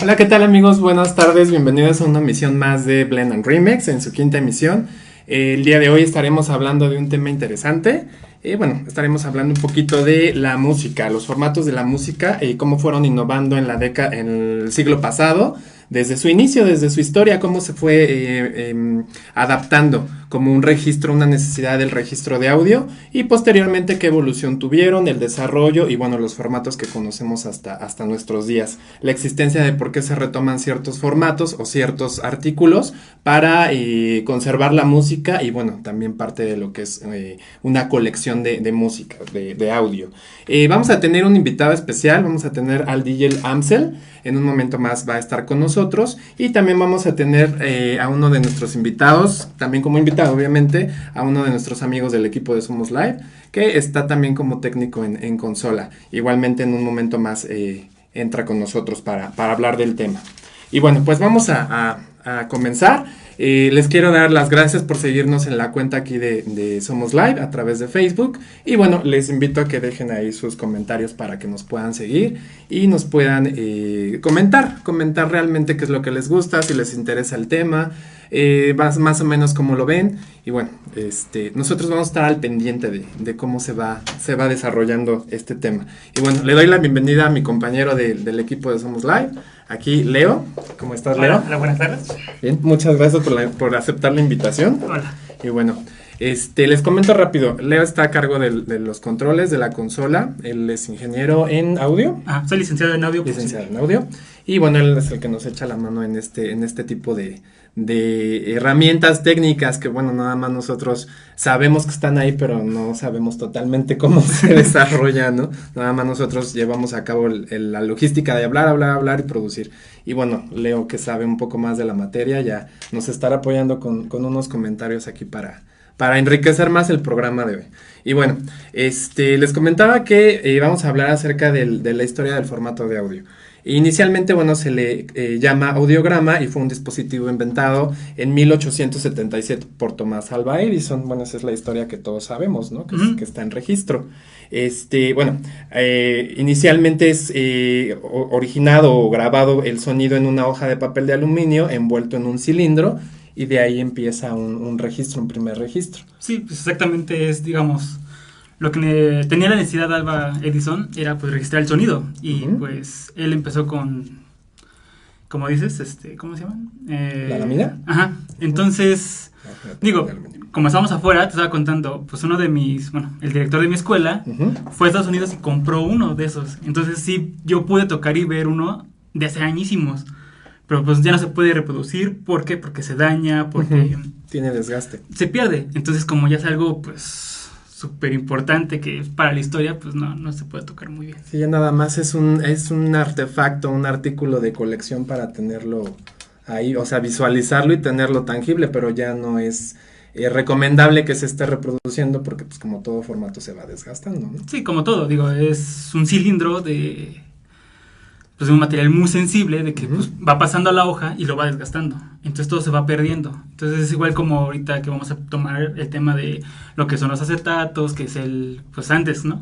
Hola, ¿qué tal amigos? Buenas tardes, bienvenidos a una emisión más de Blend and Remix en su quinta emisión. El día de hoy estaremos hablando de un tema interesante. Estaremos hablando un poquito de la música, los formatos de la música y cómo fueron innovando en el siglo pasado, desde su inicio, desde su historia, cómo se fue adaptando como un registro, una necesidad del registro de audio y posteriormente qué evolución tuvieron, el desarrollo y bueno, los formatos que conocemos hasta nuestros días. La existencia de por qué se retoman ciertos formatos o ciertos artículos para conservar la música y bueno, también parte de lo que es una colección de música, de audio. Vamos a tener un invitado especial, vamos a tener al DJ Amsel, en un momento más va a estar con nosotros y también vamos a tener a uno de nuestros invitados, también como invitado obviamente, a uno de nuestros amigos del equipo de Somos Live, que está también como técnico en consola. Igualmente en un momento más entra con nosotros para hablar del tema. Y bueno, pues vamos a comenzar. Les quiero dar las gracias por seguirnos en la cuenta aquí de Somos Live a través de Facebook. Y bueno, les invito a que dejen ahí sus comentarios para que nos puedan seguir y nos puedan comentar realmente qué es lo que les gusta, si les interesa el tema, más o menos cómo lo ven. Y bueno, nosotros vamos a estar al pendiente de cómo se va desarrollando este tema. Y bueno, le doy la bienvenida a mi compañero del equipo de Somos Live. Aquí, Leo. ¿Cómo estás, Leo? Hola, buenas tardes. Bien, muchas gracias por aceptar la invitación. Hola. Y bueno, les comento rápido. Leo está a cargo de los controles de la consola. Él es ingeniero en audio. Soy licenciado en audio. Licenciado en audio. Y bueno, él es el que nos echa la mano en este tipo de herramientas técnicas que bueno, nada más nosotros sabemos que están ahí, pero no sabemos totalmente cómo se desarrollan, ¿no? Nada más nosotros llevamos a cabo la logística de hablar y producir. Y bueno, Leo, que sabe un poco más de la materia, ya nos estará apoyando con unos comentarios aquí para enriquecer más el programa de hoy. Y bueno, les comentaba que vamos a hablar acerca de la historia del formato de audio. Inicialmente, bueno, se le llama audiograma y fue un dispositivo inventado en 1877 por Thomas Alva Edison. Bueno, esa es la historia que todos sabemos, ¿no? Que está en registro. Inicialmente es originado o grabado el sonido en una hoja de papel de aluminio envuelto en un cilindro y de ahí empieza un registro, un primer registro. Sí, pues exactamente es, digamos, lo que tenía la necesidad de Alva Edison era pues registrar el sonido y pues él empezó con, como dices, ¿cómo se llama? ¿La lámina? Ajá, entonces, digo, como estábamos afuera, te estaba contando, pues uno de el director de mi escuela fue a Estados Unidos y compró uno de esos, entonces sí, yo pude tocar y ver uno de hace añísimos, pero pues ya no se puede reproducir, ¿por qué? Porque se daña, porque... Tiene desgaste. Se pierde, entonces como ya es algo, pues... súper importante que para la historia pues no se puede tocar muy bien. Sí, ya nada más es un artefacto, un artículo de colección para tenerlo ahí, o sea, visualizarlo y tenerlo tangible, pero ya no es recomendable que se esté reproduciendo porque pues como todo formato se va desgastando, ¿no? Sí, como todo, digo, es un cilindro de un material muy sensible de que pues, va pasando a la hoja y lo va desgastando. Entonces todo se va perdiendo. Entonces es igual como ahorita que vamos a tomar el tema de lo que son los acetatos, que es pues antes, ¿no?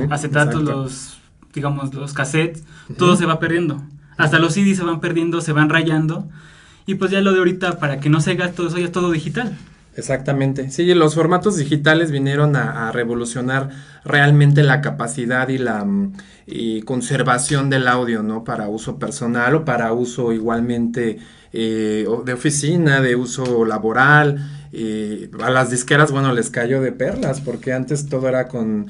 Acetatos, exacto. los cassettes, todo se va perdiendo. Hasta los CDs se van perdiendo, se van rayando. Y pues ya lo de ahorita, para que no se gaste todo eso, ya es todo digital. Exactamente, sí, los formatos digitales vinieron a revolucionar realmente la capacidad y la conservación del audio, ¿no? Para uso personal o para uso igualmente de oficina, de uso laboral. A las disqueras, bueno, les cayó de perlas porque antes todo era con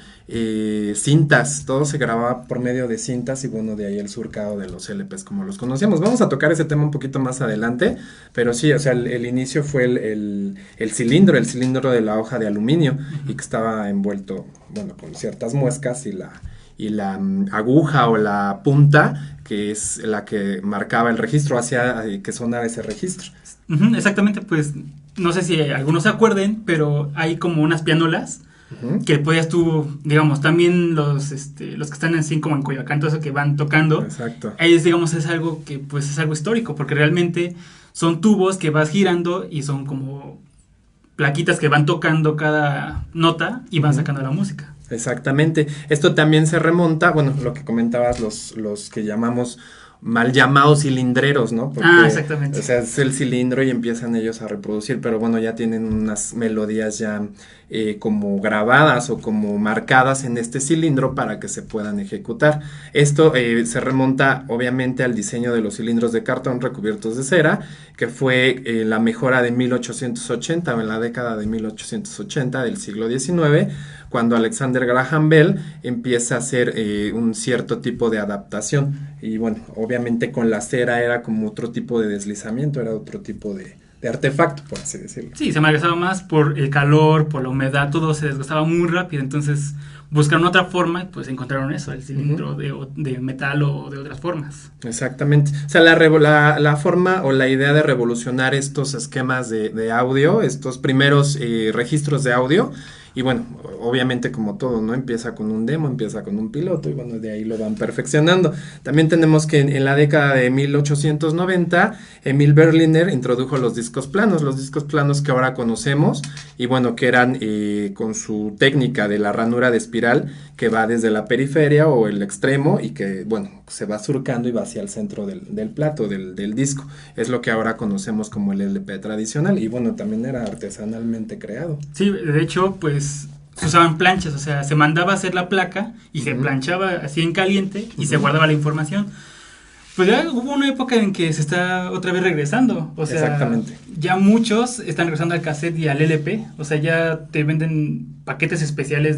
cintas, todo se grababa por medio de cintas y bueno, de ahí el surcado de los LPs como los conocíamos. Vamos a tocar ese tema un poquito más adelante, pero sí, o sea, el inicio fue el cilindro de la hoja de aluminio y que estaba envuelto, bueno, con ciertas muescas y la aguja o la punta, que es la que marcaba el registro, hacía que sonara ese registro. Exactamente, pues no sé si algunos se acuerden, pero hay como unas pianolas que podías tú, digamos, también los que están así como en Coyoacán, todo eso que van tocando. Exacto. Ellos, digamos, es algo que pues es algo histórico, porque realmente son tubos que vas girando y son como plaquitas que van tocando cada nota y van sacando la música. Exactamente. Esto también se remonta, bueno, lo que comentabas, los que llamamos mal llamados cilindreros, ¿no? Porque, exactamente. O sea, es el cilindro y empiezan ellos a reproducir, pero bueno, ya tienen unas melodías ya como grabadas o como marcadas en este cilindro para que se puedan ejecutar. Esto se remonta obviamente al diseño de los cilindros de cartón recubiertos de cera, que fue la mejora de 1880 o en la década de 1880 del siglo XIX, cuando Alexander Graham Bell empieza a hacer un cierto tipo de adaptación. Y bueno, obviamente con la cera era como otro tipo de deslizamiento, era otro tipo de artefacto, por así decirlo. Sí, se malgastaba más por el calor, por la humedad, todo se desgastaba muy rápido. Entonces buscaron otra forma y pues encontraron eso, el cilindro de metal o de otras formas. Exactamente. O sea, la forma o la idea de revolucionar estos esquemas de audio, estos primeros registros de audio. Y bueno, obviamente como todo, ¿no? Empieza con un demo, empieza con un piloto y bueno, de ahí lo van perfeccionando. También tenemos que en la década de 1890, Emil Berliner introdujo los discos planos que ahora conocemos y bueno, que eran con su técnica de la ranura de espiral que va desde la periferia o el extremo y que, bueno, se va surcando y va hacia el centro del plato, del disco. Es lo que ahora conocemos como el LP tradicional y bueno, también era artesanalmente creado. Sí, de hecho, pues se usaban planchas, o sea, se mandaba a hacer la placa y se planchaba así en caliente y se guardaba la información. Pues ya hubo una época en que se está otra vez regresando, o sea, exactamente. Ya muchos están regresando al cassette y al LP, o sea, ya te venden paquetes especiales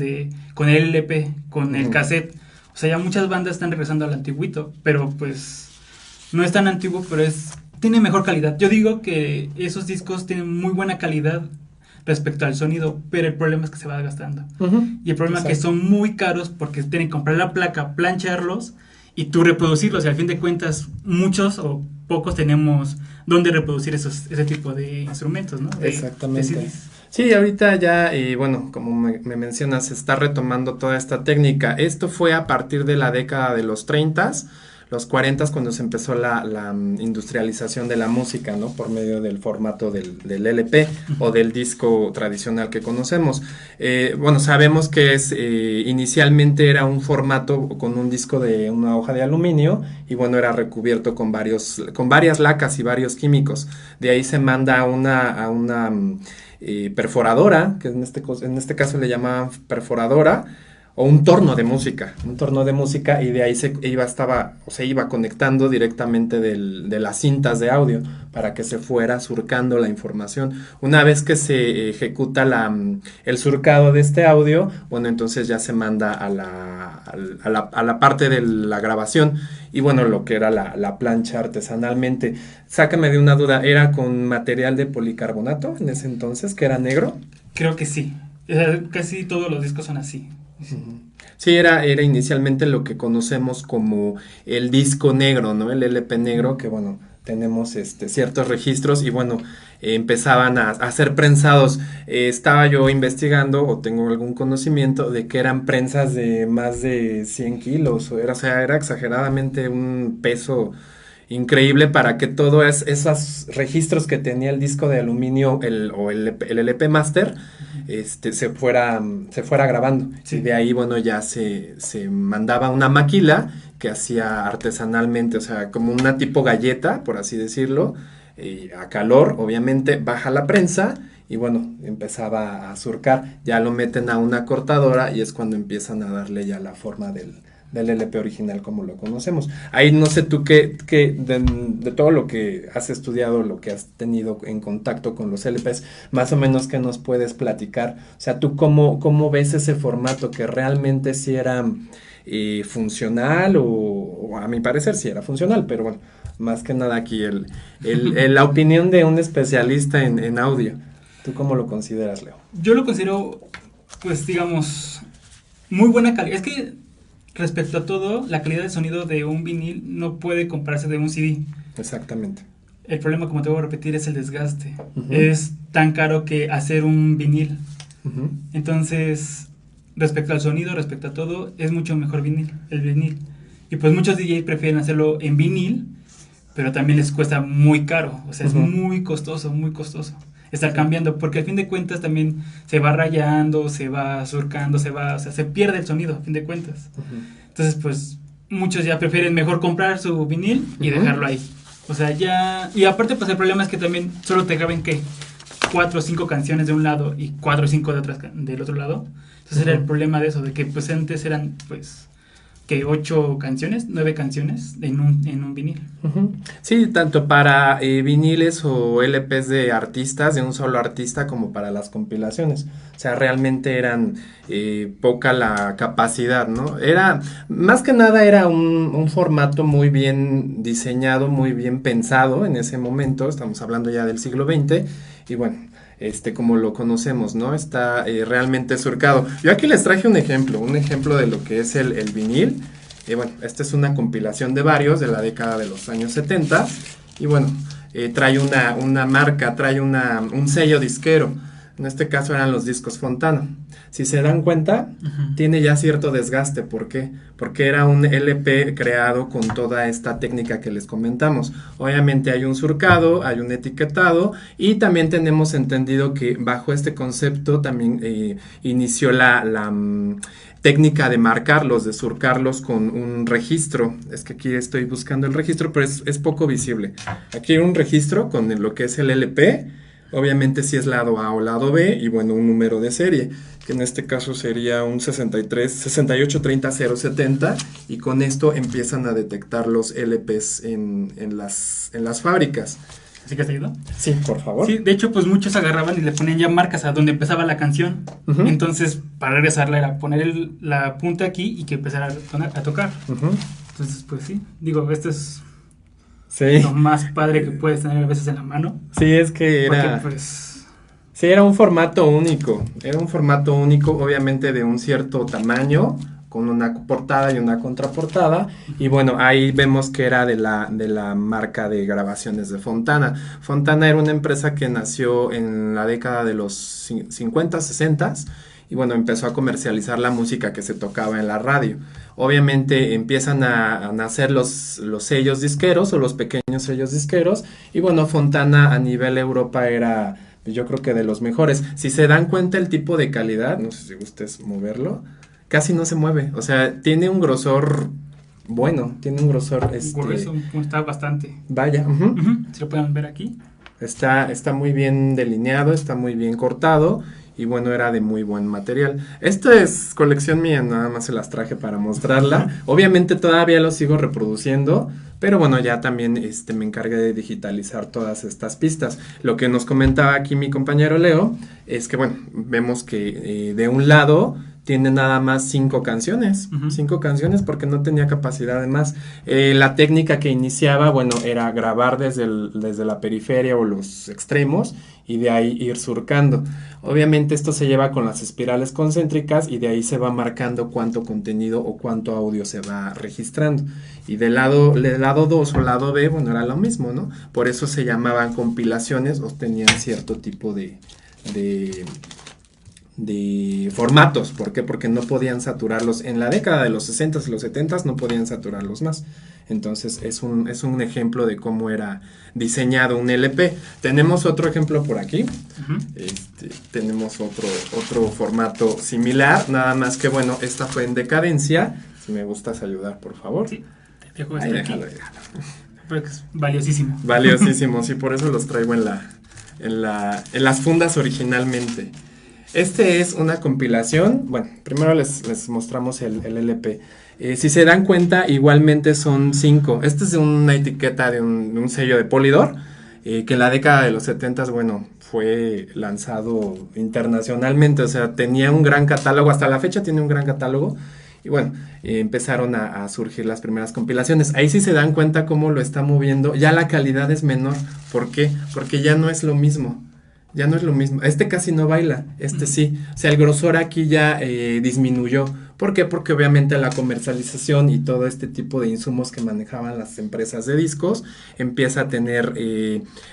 con el LP, con el cassette, o sea, ya muchas bandas están regresando al antiguito, pero pues no es tan antiguo, pero tiene mejor calidad. Yo digo que esos discos tienen muy buena calidad respecto al sonido, pero el problema es que se va gastando. Y el problema es que son muy caros porque tienen que comprar la placa, plancharlos y tú reproducirlos. Y al fin de cuentas, muchos o pocos tenemos donde reproducir ese tipo de instrumentos, ¿no? Exactamente. Sí, ahorita ya, bueno, como me mencionas, se está retomando toda esta técnica. Esto fue a partir de la década de los 30s, los 40s, cuando se empezó la industrialización de la música, ¿no? Por medio del formato del LP o del disco tradicional que conocemos. Bueno, sabemos que inicialmente era un formato con un disco de una hoja de aluminio y bueno, era recubierto con varias lacas y varios químicos. De ahí se manda a una perforadora, que en este caso le llamaban perforadora, o un torno de música, y de ahí se iba conectando directamente de las cintas de audio para que se fuera surcando la información. Una vez que se ejecuta el surcado de este audio, bueno, entonces ya se manda a la parte de la grabación y bueno, lo que era la plancha artesanalmente. Sácame de una duda, ¿era con material de policarbonato en ese entonces, que era negro? Creo que sí, casi todos los discos son así. Sí, era inicialmente lo que conocemos como el disco negro, ¿no? El LP negro, que bueno, tenemos ciertos registros y bueno, empezaban a ser prensados. Estaba yo investigando o tengo algún conocimiento de que eran prensas de más de 100 kilos, o sea, era exageradamente un peso increíble para que todos esos registros que tenía el disco de aluminio el LP Master se fuera grabando. Sí. Y de ahí, bueno, ya se mandaba una maquila que hacía artesanalmente, o sea, como una tipo galleta, por así decirlo, a calor, obviamente, baja la prensa y bueno, empezaba a surcar. Ya lo meten a una cortadora y es cuando empiezan a darle ya la forma del LP original como lo conocemos. Ahí no sé tú qué de todo lo que has estudiado, lo que has tenido en contacto con los LPs, más o menos qué nos puedes platicar. O sea, tú cómo ves ese formato, que realmente sí era funcional o a mi parecer sí era funcional, pero bueno, más que nada aquí la opinión de un especialista en audio. ¿Tú cómo lo consideras, Leo? Yo lo considero, pues digamos, muy buena calidad. Es que respecto a todo, la calidad de sonido de un vinil no puede compararse de un CD. Exactamente. El problema, como te voy a repetir, es el desgaste. Uh-huh. Es tan caro que hacer un vinil. Uh-huh. Entonces, respecto al sonido, respecto a todo, es mucho mejor el vinil. Y pues muchos DJs prefieren hacerlo en vinil, pero también les cuesta muy caro. O sea, es muy costoso estar cambiando, porque al fin de cuentas también se va rayando, se va surcando, o sea, se pierde el sonido, a fin de cuentas. Entonces, pues, muchos ya prefieren mejor comprar su vinil y dejarlo ahí. O sea, ya... Y aparte, pues, el problema es que también solo te graben, ¿qué? 4 o 5 canciones de un lado y 4 o 5 del otro lado. Entonces era el problema de eso, de que, pues, antes eran, pues... que 8 canciones, 9 canciones en un vinil. Sí, tanto para viniles o LPs de artistas, de un solo artista, como para las compilaciones. O sea, realmente eran poca la capacidad, ¿no? Más que nada era un formato muy bien diseñado, muy bien pensado en ese momento, estamos hablando ya del siglo XX, y bueno, como lo conocemos, ¿no? Está realmente surcado. Yo aquí les traje un ejemplo de lo que es el vinil. Bueno, esta es una compilación de varios de la década de los años 70. Y bueno, trae una marca, trae un sello disquero. En este caso eran los discos Fontana. Si se dan cuenta, tiene ya cierto desgaste. ¿Por qué? Porque era un LP creado con toda esta técnica que les comentamos. Obviamente hay un surcado, hay un etiquetado y también tenemos entendido que bajo este concepto también inició la técnica de marcarlos, de surcarlos con un registro. Es que aquí estoy buscando el registro, pero es poco visible. Aquí hay un registro con lo que es el LP. Obviamente si es lado A o lado B y bueno, un número de serie, que en este caso sería un 6830-070 y con esto empiezan a detectar los LPs en las fábricas. ¿Sí que has ido? Sí, por favor. Sí, de hecho pues muchos agarraban y le ponían ya marcas a donde empezaba la canción. Entonces para regresarla era poner la punta aquí y que empezara a tocar. Entonces pues sí, digo, esto es... Sí. Lo más padre que puedes tener a veces en la mano. Sí, es que era... Porque, pues... Sí, era un formato único. Era un formato único, obviamente de un cierto tamaño, con una portada y una contraportada. Y bueno, ahí vemos que era de la marca de grabaciones de Fontana. Fontana era una empresa que nació en la década de los 50, 60 y bueno, empezó a comercializar la música que se tocaba en la radio. Obviamente empiezan a nacer los sellos disqueros o los pequeños sellos disqueros y bueno, Fontana a nivel Europa era, yo creo que de los mejores. Si se dan cuenta el tipo de calidad, no sé si gustes moverlo, casi no se mueve, o sea, tiene un grosor bueno, tiene un grosor grueso, está bastante. Vaya, si lo pueden ver aquí. Está muy bien delineado, está muy bien cortado. Y bueno, era de muy buen material. Esta es colección mía, nada más se las traje para mostrarla. Obviamente todavía lo sigo reproduciendo, pero bueno, ya también me encargué de digitalizar todas estas pistas. Lo que nos comentaba aquí mi compañero Leo es que bueno, vemos que de un lado tiene nada más 5 canciones, 5 canciones porque no tenía capacidad de más. La técnica que iniciaba, bueno, era grabar desde la periferia o los extremos y de ahí ir surcando. Obviamente esto se lleva con las espirales concéntricas y de ahí se va marcando cuánto contenido o cuánto audio se va registrando. Y del lado 2 o lado B, bueno, era lo mismo, ¿no? Por eso se llamaban compilaciones o tenían cierto tipo de formatos. ¿Por qué? Porque no podían saturarlos. En la década de los 60s y los 70s no podían saturarlos más. Entonces es un ejemplo de cómo era diseñado un LP. Tenemos otro ejemplo por aquí. Tenemos otro formato similar, nada más que bueno, esta fue en decadencia. Si me gustas ayudar, por favor. Sí, te dejo este aquí. Porque es valiosísimo. Valiosísimo, sí, por eso los traigo en las fundas originalmente. Este es una compilación. Bueno, primero les mostramos el LP. Si se dan cuenta, igualmente son 5. Este es de una etiqueta de un sello de Polydor, que en la década de los 70s, bueno, fue lanzado internacionalmente. O sea, tenía un gran catálogo. Hasta la fecha tiene un gran catálogo. Y bueno, empezaron a surgir las primeras compilaciones. Ahí sí se dan cuenta cómo lo está moviendo. Ya la calidad es menor. ¿Por qué? Porque ya no es lo mismo. Ya no es lo mismo. Este casi no baila, sí. O sea, el grosor aquí ya disminuyó. ¿Por qué? Porque obviamente la comercialización y todo este tipo de insumos que manejaban las empresas de discos empieza a tener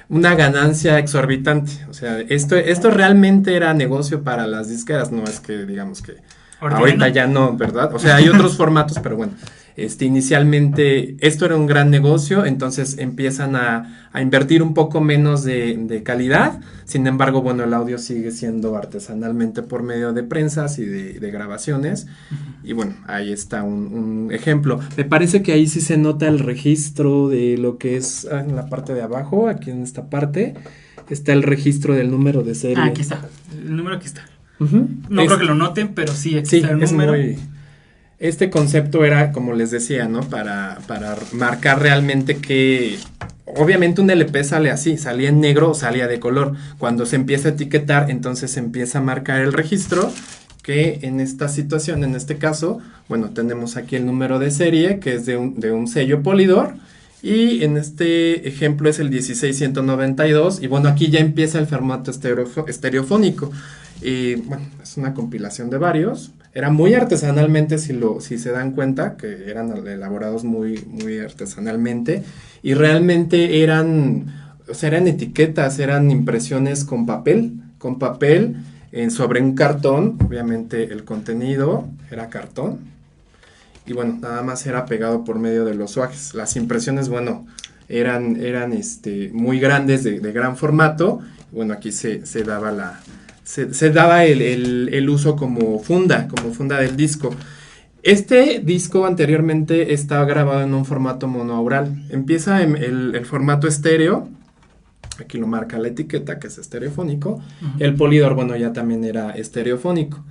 una ganancia exorbitante. O sea, esto realmente era negocio para las disqueras, no es que digamos que ahorita ya no, ¿verdad? O sea, hay otros formatos, pero bueno, inicialmente esto era un gran negocio, entonces empiezan a invertir un poco menos de calidad. Sin embargo, bueno, el audio sigue siendo artesanalmente por medio de prensas y de grabaciones. Y bueno, ahí está un ejemplo. Me parece que ahí sí se nota el registro de lo que es en la parte de abajo, aquí en esta parte, está el registro del número de serie. Aquí está, el número aquí está. No creo que lo noten, pero sí, aquí está el número. Este concepto era, como les decía, ¿no? Para marcar realmente que, obviamente un LP sale así, salía en negro o salía de color. Cuando se empieza a etiquetar, entonces se empieza a marcar el registro, que en esta situación, en este caso, bueno, tenemos aquí el número de serie, que es de un sello Polydor, y en este ejemplo es el 16192, y bueno, aquí ya empieza el formato estereofónico. Y bueno, es una compilación de varios. Era muy artesanalmente, si se dan cuenta, que eran elaborados muy, muy artesanalmente. Y realmente eran etiquetas, eran impresiones con papel, sobre un cartón. Obviamente el contenido era cartón. Y bueno, nada más era pegado por medio de los swags. Las impresiones, bueno, eran muy grandes, de gran formato. Bueno, aquí se daba se daba el uso como funda del disco. Este disco anteriormente estaba grabado en un formato monoaural. Empieza en el formato estéreo. Aquí lo marca la etiqueta, que es estereofónico. El Polydor, bueno, ya también era estereofónico.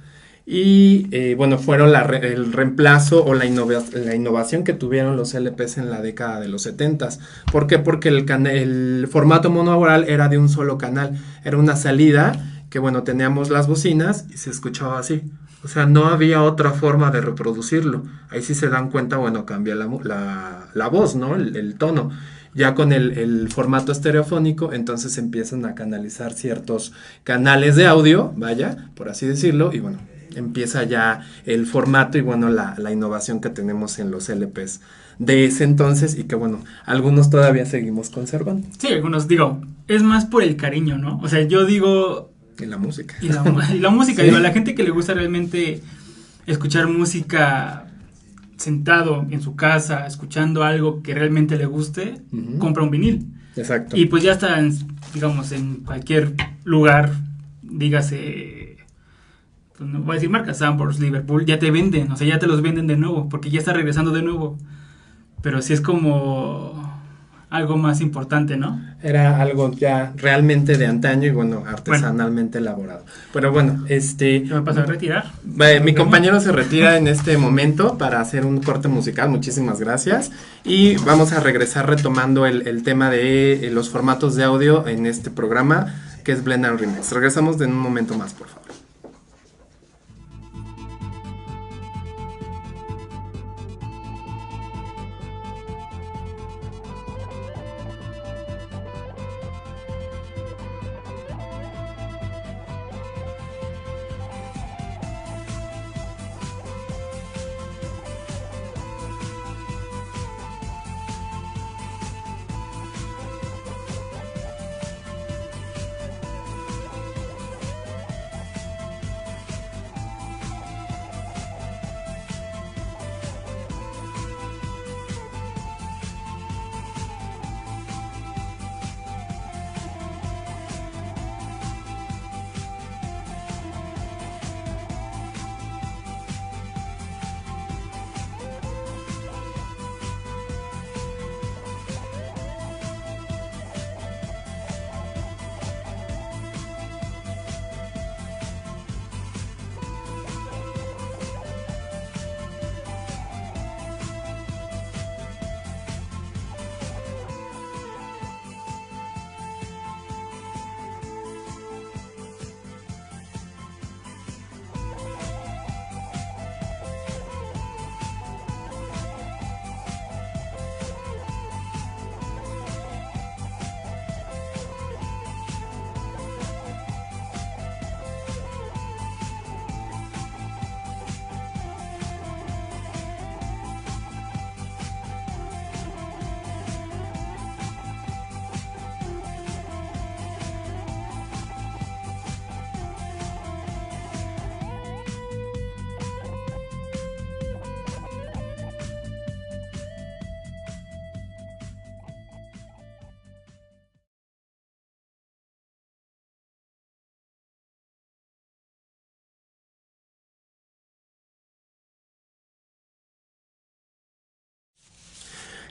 Y bueno, fueron el reemplazo o la innovación que tuvieron los LPs en la década de los 70s. ¿Por qué? Porque el formato monoaural era de un solo canal. Era una salida que, bueno, teníamos las bocinas y se escuchaba así. O sea, no había otra forma de reproducirlo. Ahí sí se dan cuenta, bueno, cambia la voz, ¿no? El tono. Ya con el formato estereofónico, entonces empiezan a canalizar ciertos canales de audio, vaya, por así decirlo, y bueno, empieza ya el formato y bueno, la innovación que tenemos en los LPs de ese entonces y que bueno, algunos todavía seguimos conservando. Sí, algunos, digo, es más por el cariño, ¿no? O sea, yo digo... Y la música. Y la música, sí. Digo, a la gente que le gusta realmente escuchar música sentado en su casa, escuchando algo que realmente le guste, compra un vinil. Exacto. Y pues ya está, digamos, en cualquier lugar, dígase, pues no voy a decir marcas, Sanborns, Liverpool, ya te venden, o sea, ya te los venden de nuevo, porque ya está regresando de nuevo. Pero sí es como algo más importante, ¿no? Era algo ya realmente de antaño y bueno, artesanalmente elaborado. Pero bueno, ¿Qué me pasa a retirar? Mi compañero se retira en este momento para hacer un corte musical, muchísimas gracias. Y vamos a regresar retomando el tema de los formatos de audio en este programa, que es Blend and Remix. Regresamos en un momento más, por favor.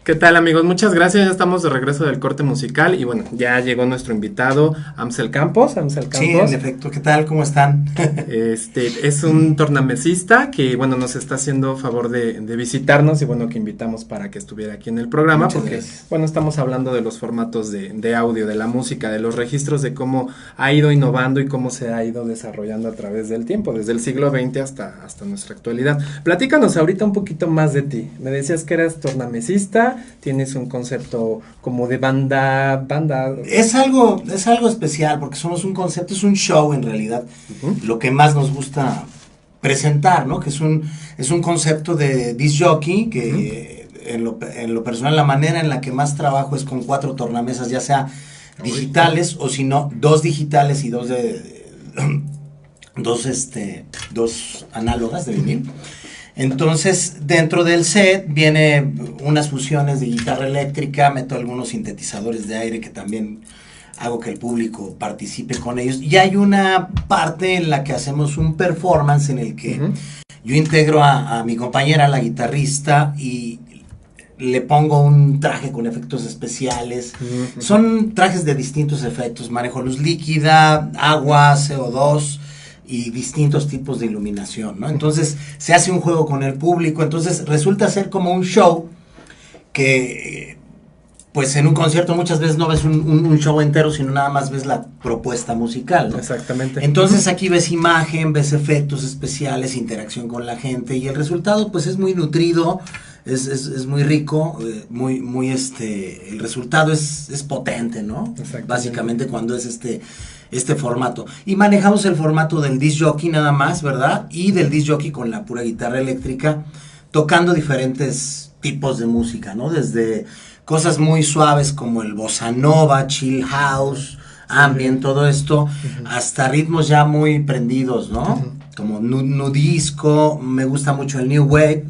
¿Qué tal, amigos? Muchas gracias, ya estamos de regreso del corte musical y bueno, ya llegó nuestro invitado, Amsel Campos. Sí, en efecto, ¿qué tal? ¿Cómo están? Es un tornamesista que, bueno, nos está haciendo favor de visitarnos y bueno, que invitamos para que estuviera aquí en el programa. Muchas porque, gracias. bueno, estamos hablando de los formatos de audio, de la música, de los registros, de cómo ha ido innovando y cómo se ha ido desarrollando a través del tiempo, desde el siglo XX hasta nuestra actualidad. Platícanos ahorita un poquito más de ti. Me decías que eras tornamesista, tienes un concepto como de banda. Es algo especial porque somos un concepto, es un show en realidad. Lo que más nos gusta presentar, ¿no? Que es un concepto de disc jockey que en lo personal la manera en la que más trabajo es con 4 tornamesas, ya sea digitales o si no 2 digitales y 2 dos análogas de vinil. Entonces, dentro del set viene unas fusiones de guitarra eléctrica, meto algunos sintetizadores de aire que también hago que el público participe con ellos. Y hay una parte en la que hacemos un performance en el que yo integro a mi compañera, la guitarrista, y le pongo un traje con efectos especiales. Son trajes de distintos efectos, manejo luz líquida, agua, CO2 y distintos tipos de iluminación, ¿no? Entonces se hace un juego con el público, entonces resulta ser como un show que pues en un concierto muchas veces no ves un show entero, sino nada más ves la propuesta musical, ¿no? Exactamente. Entonces aquí ves imagen, ves efectos especiales, interacción con la gente y el resultado pues es muy nutrido, es muy rico, el resultado es potente, ¿no? Básicamente cuando es este formato. Y manejamos el formato del disc jockey nada más, ¿verdad? Y del disc jockey con la pura guitarra eléctrica, tocando diferentes tipos de música, ¿no? Desde cosas muy suaves como el bossa nova, chill house, ambient, todo esto, hasta ritmos ya muy prendidos, ¿no? Como nu disco, me gusta mucho el new wave,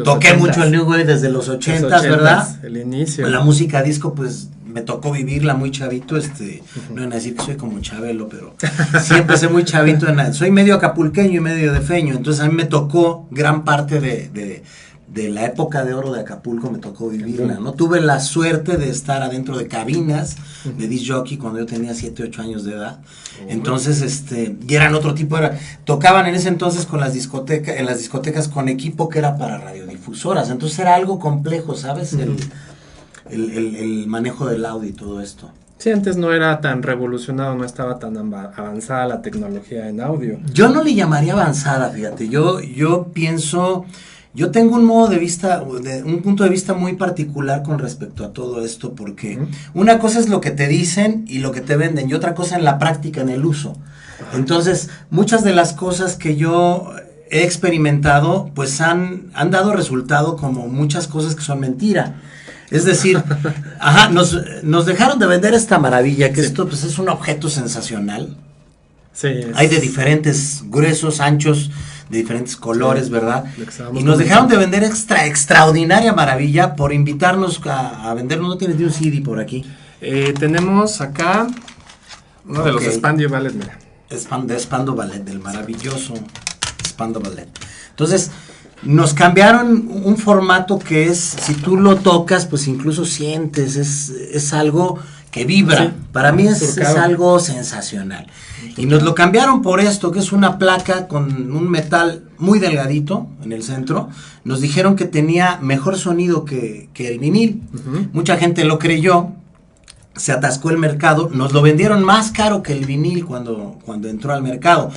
toqué 80s. Mucho el new wave desde los 80s, ¿verdad? El inicio. La música disco, pues, me tocó vivirla muy chavito, no van a decir que soy como Chabelo, pero sí empecé muy chavito, soy medio acapulqueño y medio defeño, entonces a mí me tocó gran parte de la época de oro de Acapulco, me tocó vivirla, ¿no? Tuve la suerte de estar adentro de cabinas de disc jockey cuando yo tenía 7, 8 años de edad. Entonces, y eran otro tipo, tocaban en ese entonces en las discotecas con equipo que era para radiodifusoras, entonces era algo complejo, ¿sabes? El manejo del audio y todo esto. Sí, antes no era tan revolucionado, no estaba tan avanzada la tecnología en audio. Yo no le llamaría avanzada, fíjate, yo pienso... Yo tengo un punto de vista muy particular con respecto a todo esto, porque una cosa es lo que te dicen y lo que te venden, y otra cosa en la práctica, en el uso. Entonces, muchas de las cosas que yo he experimentado, pues han dado resultado como muchas cosas que son mentira. Es decir, nos dejaron de vender esta maravilla, que esto pues es un objeto sensacional. Sí, hay de diferentes gruesos, anchos, de diferentes colores, ¿verdad? Y nos comentando. dejaron de vender extraordinaria maravilla por invitarnos a vendernos. ¿No tienes ni un CD por aquí? Tenemos acá uno de los Spandau Ballet, mira. De Spandau Ballet, del maravilloso Spandau Ballet. Entonces, nos cambiaron un formato que es, si tú lo tocas, pues incluso sientes, es algo que vibra. Sí, para mí es algo sensacional. Y nos lo cambiaron por esto, que es una placa con un metal muy delgadito en el centro. Nos dijeron que tenía mejor sonido que el vinil. Mucha gente lo creyó, se atascó el mercado. Nos lo vendieron más caro que el vinil cuando entró al mercado.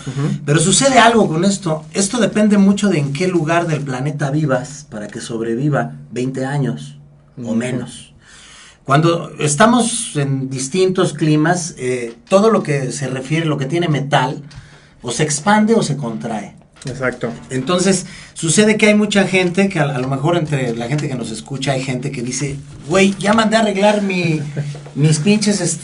Pero sucede algo con esto. Esto depende mucho de en qué lugar del planeta vivas para que sobreviva 20 años o menos. Cuando estamos en distintos climas, todo lo que se refiere, lo que tiene metal, o se expande o se contrae. Exacto. Entonces, sucede que hay mucha gente, que a lo mejor entre la gente que nos escucha hay gente que dice, güey, ya mandé a arreglar mis pinches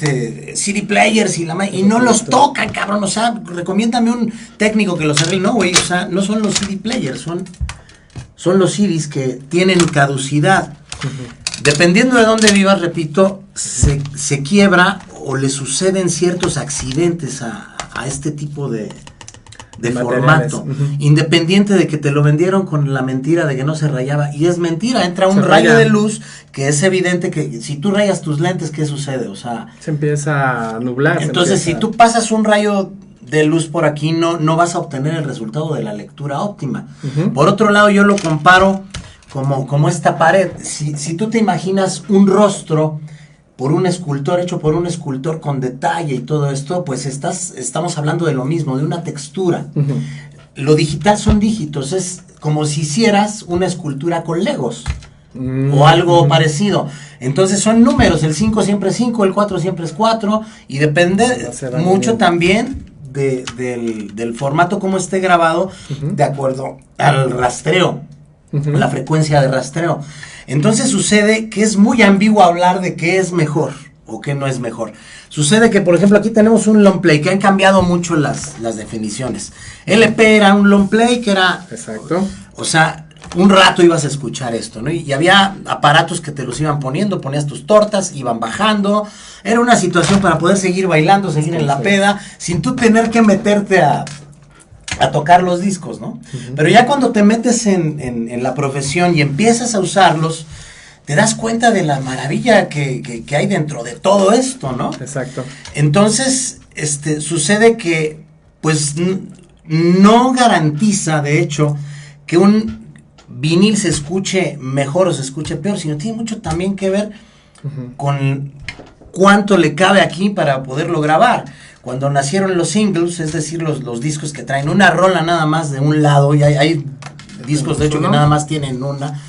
CD players y no los tocan, cabrón, o sea, recomiéndame un técnico que los arregle. No, güey, o sea, no son los CD players, son los CDs que tienen caducidad. Dependiendo de dónde vivas, repito, se quiebra o le suceden ciertos accidentes a este tipo de de materiales. formato, independiente de que te lo vendieron con la mentira de que no se rayaba, y es mentira, entra un Se rayo raya. de luz que es evidente que si tú rayas tus lentes, ¿qué sucede? O sea, Se empieza a nublar. se entonces si empieza- tú pasas un rayo de luz por aquí, no vas a obtener el resultado de la lectura óptima. Ujú. Por otro lado, yo lo comparo como esta pared. Si tú te imaginas un rostro por un escultor, hecho por un escultor con detalle y todo esto, pues estamos hablando de lo mismo, de una textura. Ujú. Lo digital son dígitos, es como si hicieras una escultura con legos o algo parecido. Entonces son números, el 5 siempre es 5, el 4 siempre es 4, y depende No se va mucho moviendo. también del formato como esté grabado, de acuerdo al rastreo, Ujú. la frecuencia de rastreo. Entonces sucede que es muy ambiguo hablar de qué es mejor o qué no es mejor. Sucede que, por ejemplo, aquí tenemos un long play, que han cambiado mucho las definiciones. LP era un long play que era, Exacto. o sea, un rato ibas a escuchar esto, ¿no? Y había aparatos que te los iban poniendo, ponías tus tortas, iban bajando. Era una situación para poder seguir bailando, seguir en la Sí. peda, sin tú tener que meterte a tocar los discos, ¿no? Pero ya cuando te metes en la profesión y empiezas a usarlos, te das cuenta de la maravilla que hay dentro de todo esto, ¿no? Exacto. Entonces, sucede que, pues, no garantiza, de hecho, que un vinil se escuche mejor o se escuche peor, sino tiene mucho también que ver con cuánto le cabe aquí para poderlo grabar. Cuando nacieron los singles, es decir, los discos que traen una rola nada más de un lado, y hay discos de hecho que ¿no? nada más tienen una.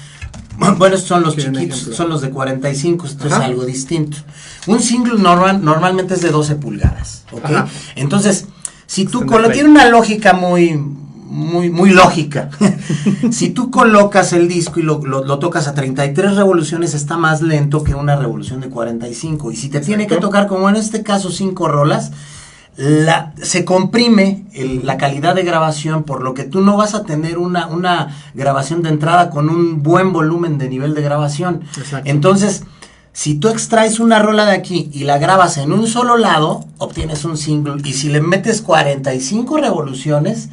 Bueno, estos son los ¿Quieren chiquitos, ejemplo? son los de 45, esto es Ajá. algo distinto. Un single normalmente es de 12 pulgadas, ¿ok? Ajá. Entonces, si tú Standard play. tiene una lógica muy lógica. Si tú colocas el disco y lo tocas a 33 revoluciones, está más lento que una revolución de 45. Y si te tiene que Exacto. tocar, como en este caso, 5 rolas, se comprime la calidad de grabación, por lo que tú no vas a tener una grabación de entrada con un buen volumen de nivel de grabación. Exacto. Entonces, si tú extraes una rola de aquí y la grabas en un solo lado, obtienes un single. Y si le metes 45 revoluciones,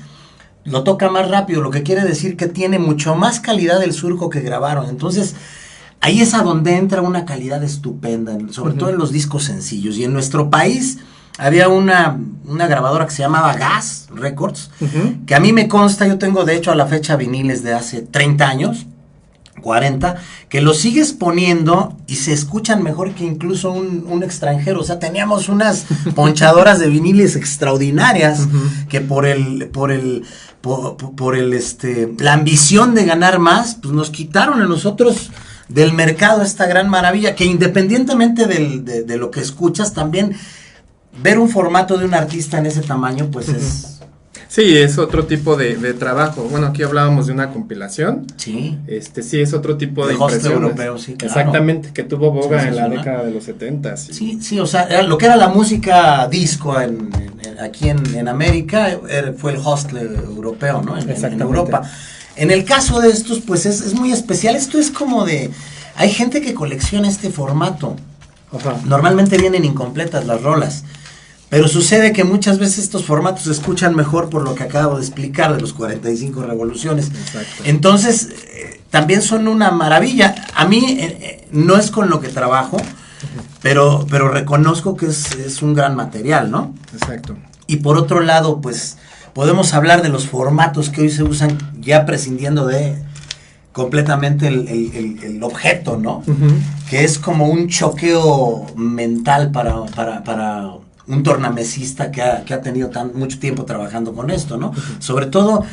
lo toca más rápido, lo que quiere decir que tiene mucho más calidad el surco que grabaron. Entonces, ahí es a donde entra una calidad estupenda, sobre todo en los discos sencillos. Y en nuestro país había una grabadora que se llamaba Gas Records, que a mí me consta, yo tengo de hecho a la fecha viniles de hace 30 años, 40, que los sigues poniendo y se escuchan mejor que incluso un extranjero. O sea, teníamos unas ponchadoras de viniles extraordinarias que por la ambición de ganar más, pues nos quitaron a nosotros del mercado esta gran maravilla, que independientemente de lo que escuchas, también ver un formato de un artista en ese tamaño, pues es... Sí, es otro tipo de trabajo. Bueno, aquí hablábamos de una compilación. Sí. Sí, es otro tipo de De hostel impresiones. europeo, sí, claro. Exactamente, que tuvo boga en la Sensacional. década de los 70. Sí, o sea, lo que era la música disco aquí en América fue el hostel europeo, ¿no? En Exactamente. Europa. En el caso de estos, pues es muy especial. Esto es como de... Hay gente que colecciona este formato. Ajá. Normalmente vienen incompletas las rolas. Pero sucede que muchas veces estos formatos se escuchan mejor por lo que acabo de explicar de los 45 revoluciones. Exacto. Entonces, también son una maravilla. A mí no es con lo que trabajo, pero reconozco que es un gran material, ¿no? Exacto. Y por otro lado, pues podemos hablar de los formatos que hoy se usan, ya prescindiendo de completamente el objeto, ¿no? Que es como un choqueo mental para un tornamesista que ha tenido mucho tiempo trabajando con esto, ¿no? Sobre todo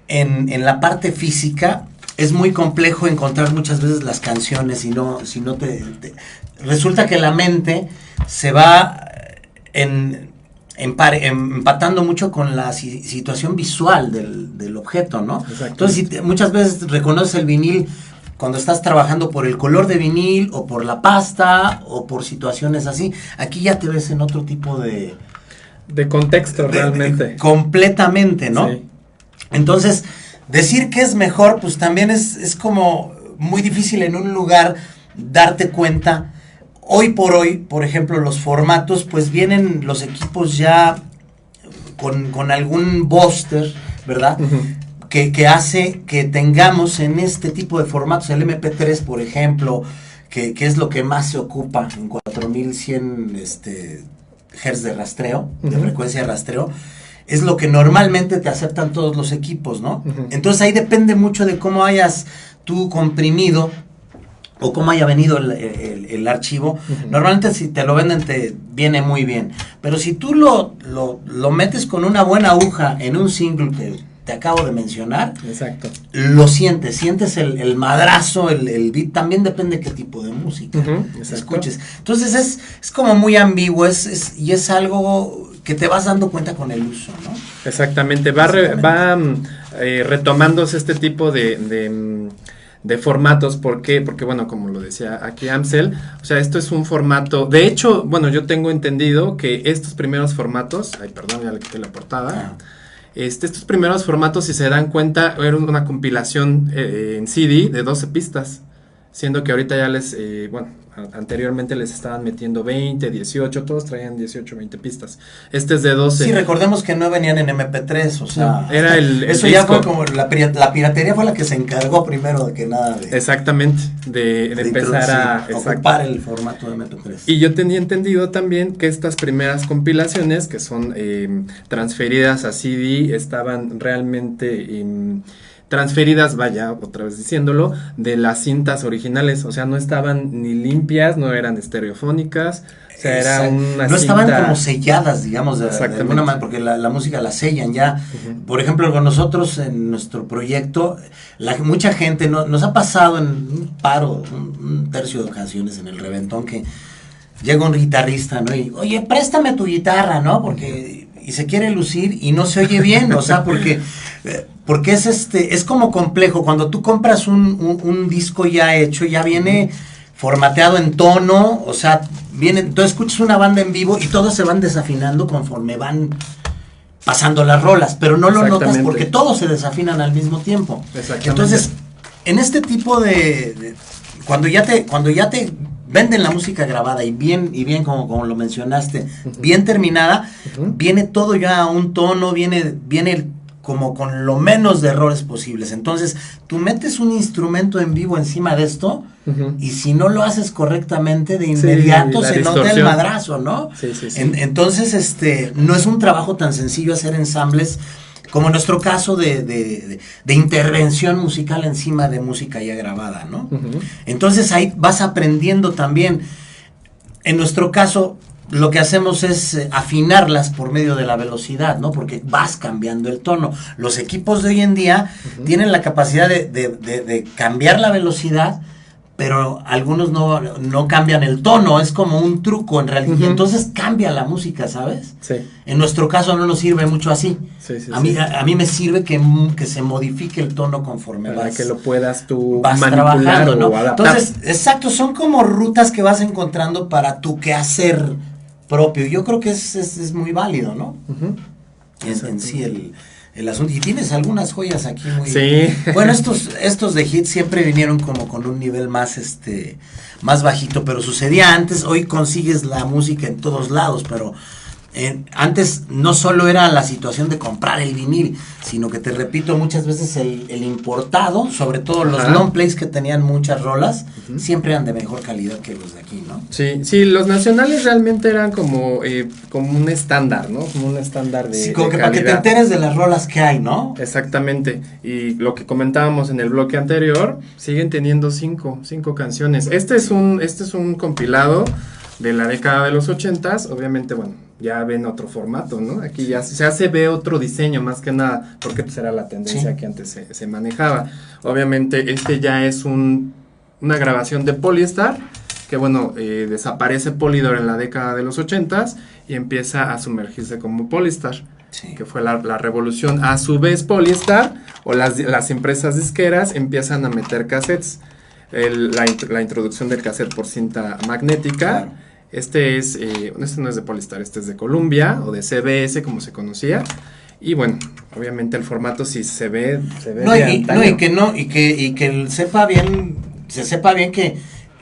en la parte física es muy complejo encontrar muchas veces las canciones si no resulta que la mente se va empatando mucho con la situación visual del objeto, ¿no? Exacto. Entonces, muchas veces reconoces el vinil cuando estás trabajando por el color de vinil o por la pasta o por situaciones así. Aquí ya te ves en otro tipo de contexto realmente. Completamente, ¿no? Sí. Entonces, decir que es mejor, pues también es como muy difícil en un lugar darte cuenta. Hoy por hoy, por ejemplo, los formatos, pues vienen los equipos ya con algún booster, ¿verdad? Que hace que tengamos en este tipo de formatos, el MP3, por ejemplo, que es lo que más se ocupa en 4100 Hz de rastreo, de frecuencia de rastreo, es lo que normalmente te aceptan todos los equipos, ¿no? Entonces ahí depende mucho de cómo hayas tú comprimido o cómo haya venido el archivo. Normalmente si te lo venden te viene muy bien, pero si tú lo metes con una buena aguja en un single que te acabo de mencionar, exacto, lo sientes el madrazo, el beat, también depende qué tipo de música escuches. Entonces es como muy ambiguo, y es algo que te vas dando cuenta con el uso, ¿no? Exactamente, va retomándose este tipo de formatos. ¿Por qué? Porque, bueno, como lo decía aquí Amsel, o sea, esto es un formato, de hecho, bueno, yo tengo entendido que estos primeros formatos, ya le quité la portada, estos primeros formatos, si se dan cuenta, era una compilación en CD de 12 pistas, siendo que ahorita ya anteriormente les estaban metiendo 20, 18, todos traían 18, 20 pistas. Este es de 12. Sí, recordemos que no venían en MP3, o sea, era eso ya fue como la piratería fue la que se encargó primero de que nada de... Exactamente, de empezar a ocupar el formato de MP3. Y yo tenía entendido también que estas primeras compilaciones, que son transferidas a CD, estaban realmente transferidas, otra vez diciéndolo, de las cintas originales, o sea, no estaban ni limpias, no eran estereofónicas, o sea, era una no estaban cinta... como selladas, digamos, de alguna manera, porque la música la sellan ya. Por ejemplo, con nosotros en nuestro proyecto, mucha gente nos ha pasado en un tercio de ocasiones en el reventón que llega un guitarrista, ¿no? Y, oye, préstame tu guitarra, ¿no? Y se quiere lucir y no se oye bien, o sea, porque es como complejo. Cuando tú compras un disco ya hecho, ya viene formateado en tono, o sea, tú escuchas una banda en vivo y todos se van desafinando conforme van pasando las rolas, pero no lo notas porque todos se desafinan al mismo tiempo. Entonces, en este tipo cuando ya te venden la música grabada y bien como lo mencionaste, bien terminada, viene todo ya a un tono, viene como con lo menos de errores posibles. Entonces, tú metes un instrumento en vivo encima de esto, y si no lo haces correctamente, de inmediato se nota el madrazo, ¿no? Sí. Entonces, no es un trabajo tan sencillo hacer ensambles, como en nuestro caso de intervención musical encima de música ya grabada, ¿no? Entonces ahí vas aprendiendo también. En nuestro caso, lo que hacemos es afinarlas por medio de la velocidad, ¿no? Porque vas cambiando el tono. Los equipos de hoy en día tienen la capacidad de cambiar la velocidad, pero algunos no cambian el tono, es como un truco en realidad, y entonces cambia la música, ¿sabes? Sí. En nuestro caso no nos sirve mucho así. A mí me sirve que se modifique el tono conforme para que lo puedas tú vas manipular trabajando, ¿no? o adaptar. Entonces, exacto, son como rutas que vas encontrando para tu quehacer propio. Yo creo que es muy válido, ¿no? En sí el asunto. Y tienes algunas joyas aquí muy... Sí. Bueno, estos de hit siempre vinieron como con un nivel más bajito, pero sucedía antes. Hoy consigues la música en todos lados, pero antes no solo era la situación de comprar el vinil, sino que te repito, muchas veces el importado, sobre todo los long plays que tenían muchas rolas, siempre eran de mejor calidad que los de aquí, ¿no? Sí, los nacionales realmente eran como un estándar, ¿no? Como un estándar de como que calidad. para que te enteres de las rolas que hay, ¿no? Exactamente, y lo que comentábamos en el bloque anterior, siguen teniendo cinco canciones. Este es un compilado de la década de los 80s, obviamente, bueno, ya ven otro formato, ¿no? Aquí ya se ve otro diseño, más que nada, porque pues era la tendencia que antes se manejaba. Obviamente, este ya es una grabación de Polystar, que bueno, desaparece Polydor en la década de los 80s y empieza a sumergirse como Polystar, que fue la revolución. A su vez, Polystar o las empresas disqueras empiezan a meter cassettes. La introducción del cassette por cinta magnética. Claro. Este no es de Polystar, este es de Columbia o de CBS, como se conocía. Y bueno, obviamente el formato sí se ve y que se sepa bien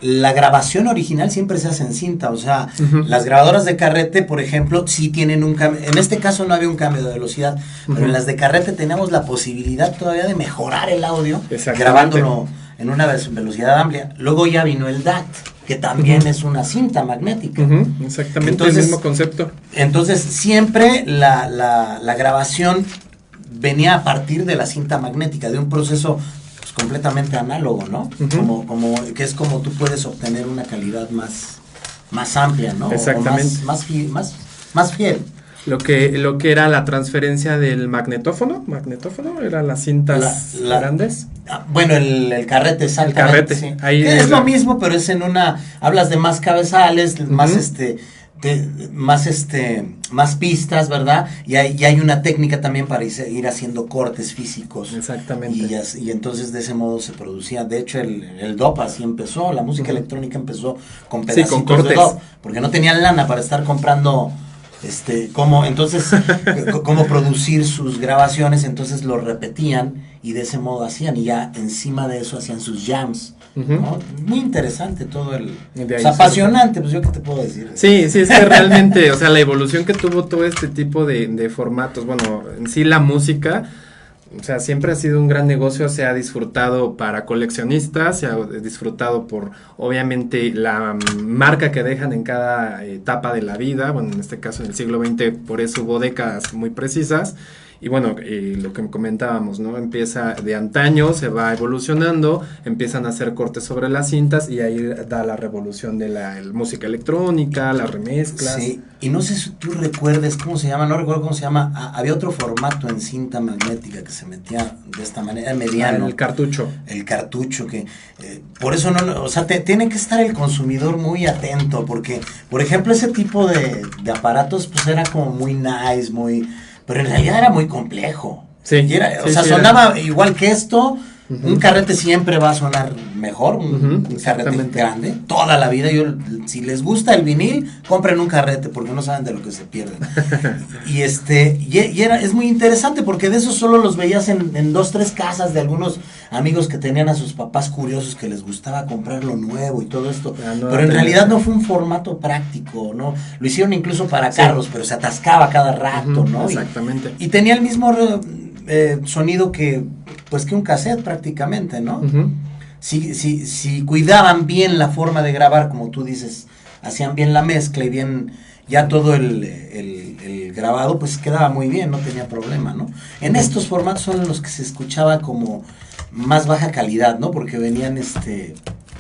la grabación original siempre se hace en cinta, o sea, Ujú. las grabadoras de carrete, por ejemplo, sí tienen un cambio, en este caso no había un cambio de velocidad, pero Ujú. en las de carrete teníamos la posibilidad todavía de mejorar el audio, Exactamente. grabándolo en una velocidad amplia. Luego ya vino el DAT, que también Ujú. es una cinta magnética. Ujú, exactamente Entonces, el mismo concepto. Entonces, siempre la grabación venía a partir de la cinta magnética, de un proceso pues, completamente análogo, ¿no? Ujú. Que es como tú puedes obtener una calidad más amplia, ¿no? Exactamente. O más fiel. Lo que era la transferencia del magnetófono, eran las cintas grandes. Bueno, el carrete, exactamente. El carrete, sí. ahí Que es era. lo mismo, pero es hablas de más cabezales, más más pistas, ¿verdad? Y hay una técnica también para ir haciendo cortes físicos. Exactamente. Y entonces de ese modo se producía. De hecho, el dop así empezó. La música electrónica empezó con Sí, pedacitos con cortes. de dop, porque no tenían lana para estar comprando cómo producir sus grabaciones, entonces lo repetían y de ese modo hacían, y ya encima de eso hacían sus jams. Ujú. ¿No? Muy interesante todo De ahí apasionante, pues yo qué te puedo decir. Sí, es que realmente, o sea, la evolución que tuvo todo este tipo de formatos, bueno, en sí la música, o sea, siempre ha sido un gran negocio, se ha disfrutado para coleccionistas, se ha disfrutado por, obviamente, la marca que dejan en cada etapa de la vida, bueno, en este caso en el siglo XX, por eso hubo décadas muy precisas. Y bueno, lo que comentábamos, ¿no? Empieza de antaño, se va evolucionando, empiezan a hacer cortes sobre las cintas y ahí da la revolución de la música electrónica, las remezclas. Sí, y no sé si tú recuerdes cómo se llama, no recuerdo cómo se llama, había otro formato en cinta magnética que se metía de esta manera, mediano. El cartucho. El cartucho, que por eso o sea, tiene que estar el consumidor muy atento, porque, por ejemplo, ese tipo de aparatos, pues era como muy nice, pero en realidad era muy complejo. Sí, Y o sea, sonaba igual que esto. Un carrete siempre va a sonar mejor, un carrete grande, toda la vida. Si les gusta el vinil, compren un carrete porque no saben de lo que se pierden. y es muy interesante porque de esos solo los veías en 2, 3 casas de algunos amigos que tenían a sus papás curiosos que les gustaba comprar lo nuevo y todo esto. Pero en realidad no fue un formato práctico, ¿no? Lo hicieron incluso para carros, pero se atascaba cada rato, ¿no? Exactamente. Y tenía el mismo sonido que un cassette prácticamente, ¿no? Si cuidaban bien la forma de grabar, como tú dices, hacían bien la mezcla y bien ya todo el grabado, pues quedaba muy bien, no tenía problema, ¿no? En estos formatos son los que se escuchaba como más baja calidad, ¿no? Porque venían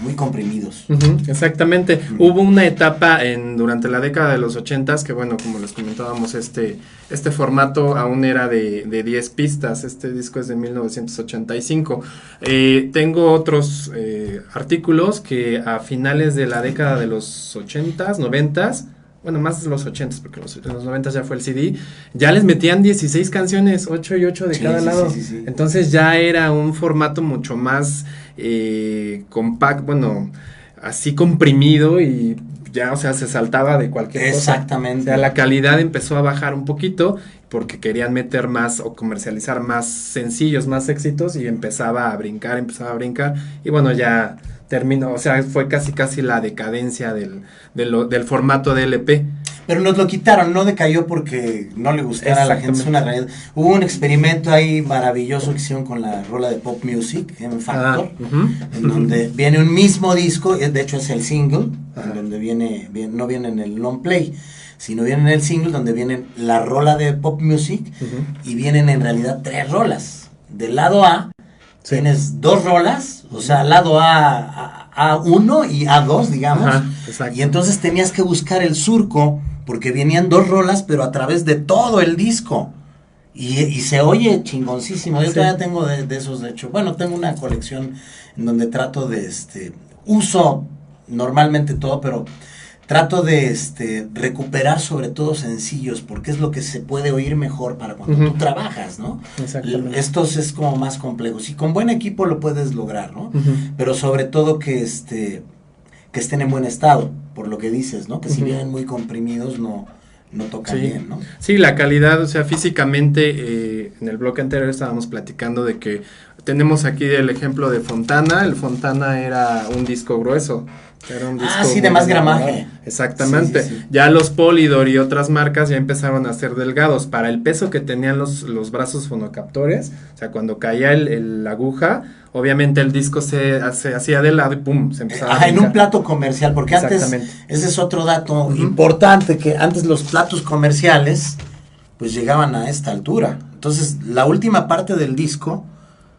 muy comprimidos. Exactamente. Hubo una etapa durante la década de los 80s que, bueno, como les comentábamos, este formato aún era de 10 pistas. Este disco es de 1985. Tengo otros artículos que a finales de la década de los 80s, 90s, bueno, más de los 80s, porque en los 90s ya fue el CD, ya les metían 16 canciones, 8 y 8 de cada lado. Sí. Entonces ya era un formato mucho más compacto, bueno, así comprimido y ya, o sea, se saltaba de cualquier cosa. Exactamente. O sea, la calidad empezó a bajar un poquito porque querían meter más o comercializar más sencillos, más éxitos y empezaba a brincar y bueno, ya terminó, o sea, fue casi la decadencia del formato de LP. Pero nos lo quitaron, no decayó porque no le gustara a la gente, es una realidad. Hubo un experimento ahí maravilloso que hicieron con la rola de Pop Music, en Factor, en donde viene un mismo disco, de hecho es el single, en donde no viene en el long play, sino viene en el single donde viene la rola de Pop Music y vienen en realidad 3 rolas. Del lado A tienes 2 rolas, o sea, lado A1 y A2, digamos, y entonces tenías que buscar el surco porque venían 2 rolas, pero a través de todo el disco. Y se oye chingoncísimo. Yo todavía tengo de esos, de hecho. Bueno, tengo una colección en donde trato de, uso normalmente todo, pero trato de recuperar sobre todo sencillos, porque es lo que se puede oír mejor para cuando tú trabajas, ¿no? Exactamente. Estos es como más complejo. Si con buen equipo lo puedes lograr, ¿no? Pero sobre todo que estén en buen estado, por lo que dices, ¿no? Que si vienen muy comprimidos no tocan bien, ¿no? Sí, la calidad, o sea, físicamente, en el bloque anterior estábamos platicando de que Tenemos aquí el ejemplo de Fontana. El Fontana era un disco grueso. Era un disco sí, de más gramaje. Exactamente. Sí. Ya los Polydor y otras marcas ya empezaron a ser delgados. Para el peso que tenían los brazos fonocaptores, o sea, cuando caía la aguja, obviamente el disco se hacía de lado y pum, se empezaba a en un plato comercial, porque antes, ese es otro dato importante, que antes los platos comerciales pues llegaban a esta altura. Entonces, la última parte del disco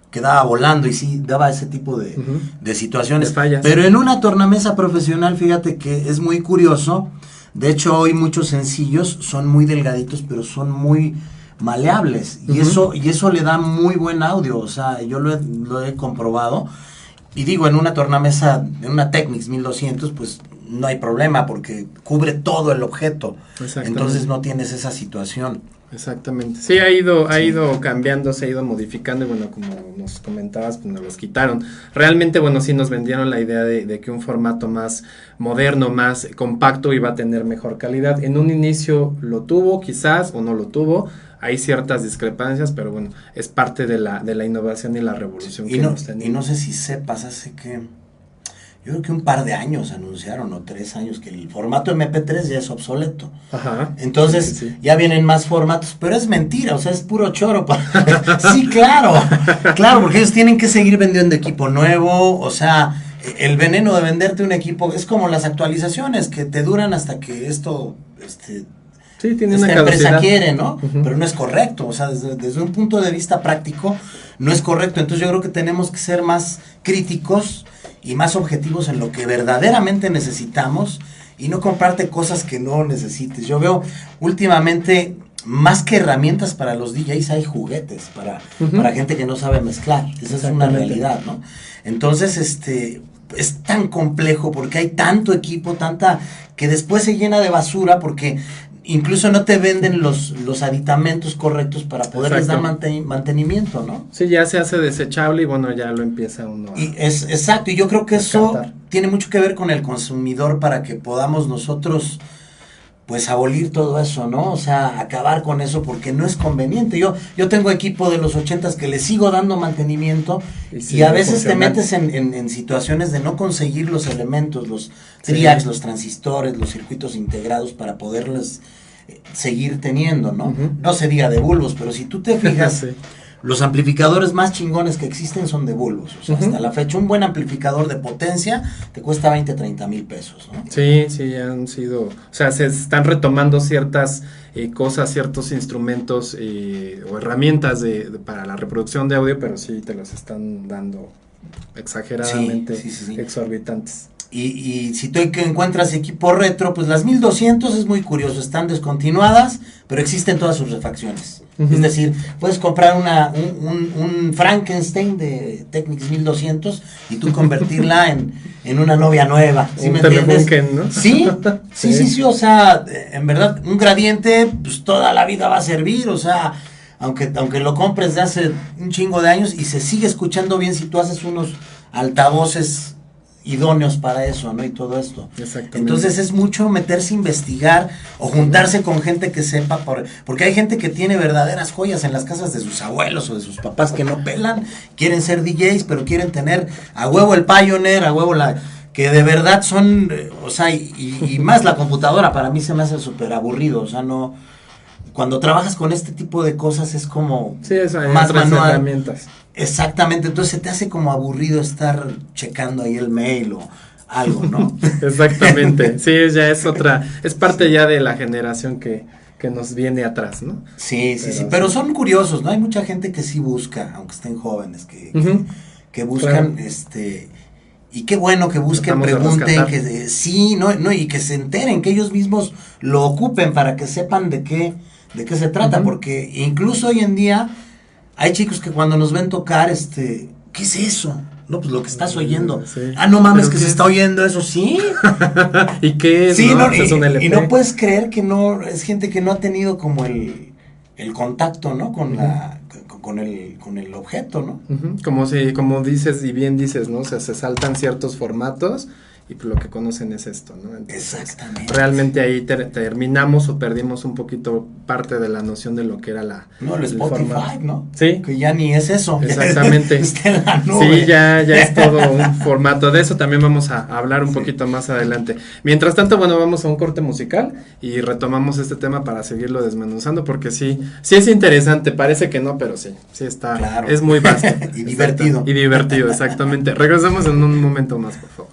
quedaba volando y sí daba ese tipo de situaciones. De fallas. Pero en una tornamesa profesional, fíjate que es muy curioso. De hecho, hoy muchos sencillos son muy delgaditos, pero son muy maleables. Y eso le da muy buen audio. O sea, yo lo he comprobado. Y digo, en una tornamesa, en una Technics 1200, pues no hay problema porque cubre todo el objeto. Entonces no tienes esa situación. Exactamente. Sí, ha ido cambiando, se ha ido modificando y bueno, como nos comentabas, pues nos los quitaron. Realmente, bueno, sí nos vendieron la idea de que un formato más moderno, más compacto iba a tener mejor calidad. En un inicio lo tuvo, quizás, o no lo tuvo. Hay ciertas discrepancias, pero bueno, es parte de la innovación y la revolución que hemos tenido. Y no sé si sepas, yo creo que un par de años anunciaron, o 3 años, que el formato MP3 ya es obsoleto. Ajá. Entonces, ya vienen más formatos, pero es mentira, o sea, es puro choro. Sí, claro, porque ellos tienen que seguir vendiendo equipo nuevo, o sea, el veneno de venderte un equipo es como las actualizaciones, que te duran hasta que esto, tiene esta una empresa quiere, ¿no? Pero no es correcto, o sea, desde un punto de vista práctico, no es correcto. Entonces yo creo que tenemos que ser más críticos y más objetivos en lo que verdaderamente necesitamos y no comprarte cosas que no necesites. Yo veo últimamente, más que herramientas para los DJs, hay juguetes para gente que no sabe mezclar. Esa es una realidad, ¿no? Entonces, es tan complejo porque hay tanto equipo, que después se llena de basura porque incluso no te venden los aditamentos correctos para poderles dar mantenimiento, ¿no? Sí, ya se hace desechable y bueno, ya lo empieza uno a... Exacto, y yo creo que eso tiene mucho que ver con el consumidor para que podamos nosotros, pues, abolir todo eso, ¿no? O sea, acabar con eso porque no es conveniente. Yo tengo equipo de los 80s que le sigo dando mantenimiento y a veces te metes en situaciones de no conseguir los elementos, los triacs, los transistores, los circuitos integrados para poderles seguir teniendo, ¿no? No se diga de bulbos, pero si tú te fijas, los amplificadores más chingones que existen son de bulbos. O sea, hasta la fecha, un buen amplificador de potencia te cuesta 20-30 mil pesos, ¿no? Sí, han sido... O sea, se están retomando ciertas cosas, ciertos instrumentos o herramientas para la reproducción de audio, pero sí te los están dando exageradamente exorbitantes. Y si tú encuentras equipo retro, pues las 1200 es muy curioso, están descontinuadas, pero existen todas sus refacciones. Es decir, puedes comprar un Frankenstein de Technics 1200 y tú convertirla en una novia nueva. ¿Sí me entiendes? ¿No? Sí, o sea, en verdad, un gradiente, pues toda la vida va a servir, o sea, aunque lo compres de hace un chingo de años y se sigue escuchando bien si tú haces unos altavoces idóneos para eso, ¿no? Y todo esto. Exactamente. Entonces es mucho meterse a investigar o juntarse con gente que sepa, porque hay gente que tiene verdaderas joyas en las casas de sus abuelos o de sus papás que no pelan, quieren ser DJs, pero quieren tener a huevo el Pioneer, a huevo que de verdad son, o sea, y más la computadora para mí se me hace súper aburrido, o sea, no... Cuando trabajas con este tipo de cosas es como más manual. Herramientas. Exactamente, entonces se te hace como aburrido estar checando ahí el mail o algo, ¿no? Exactamente, sí, ya es parte ya de la generación que nos viene atrás, ¿no? Sí, pero son curiosos, ¿no? Hay mucha gente que sí busca, aunque estén jóvenes, que buscan, y qué bueno que busquen, pregunten, que y que se enteren, que ellos mismos lo ocupen para que sepan de qué se trata, porque incluso hoy en día hay chicos que cuando nos ven tocar, ¿qué es eso? No, pues lo que estás oyendo. Sí. Ah, no mames, que se está oyendo eso, ¿sí? ¿Y qué es? Sí, ¿no? Es un LP. Y no puedes creer que no, es gente que no ha tenido como el contacto, ¿no? Con con el objeto, ¿no? Como dices y bien dices, ¿no? O sea, se saltan ciertos formatos y pues lo que conocen es esto, ¿no? Entonces, exactamente. Realmente ahí terminamos o perdimos un poquito parte de la noción de lo que era el Spotify, formato. ¿No? Sí. Que ya ni es eso. Exactamente. Está en la nube. Sí, ya es todo un formato. De eso también vamos a hablar un poquito más adelante. Mientras tanto, bueno, vamos a un corte musical y retomamos este tema para seguirlo desmenuzando porque sí es interesante. Parece que no, pero sí está. Claro. Es muy vasto. Y divertido. Y divertido, exactamente. Regresamos en un momento más, por favor.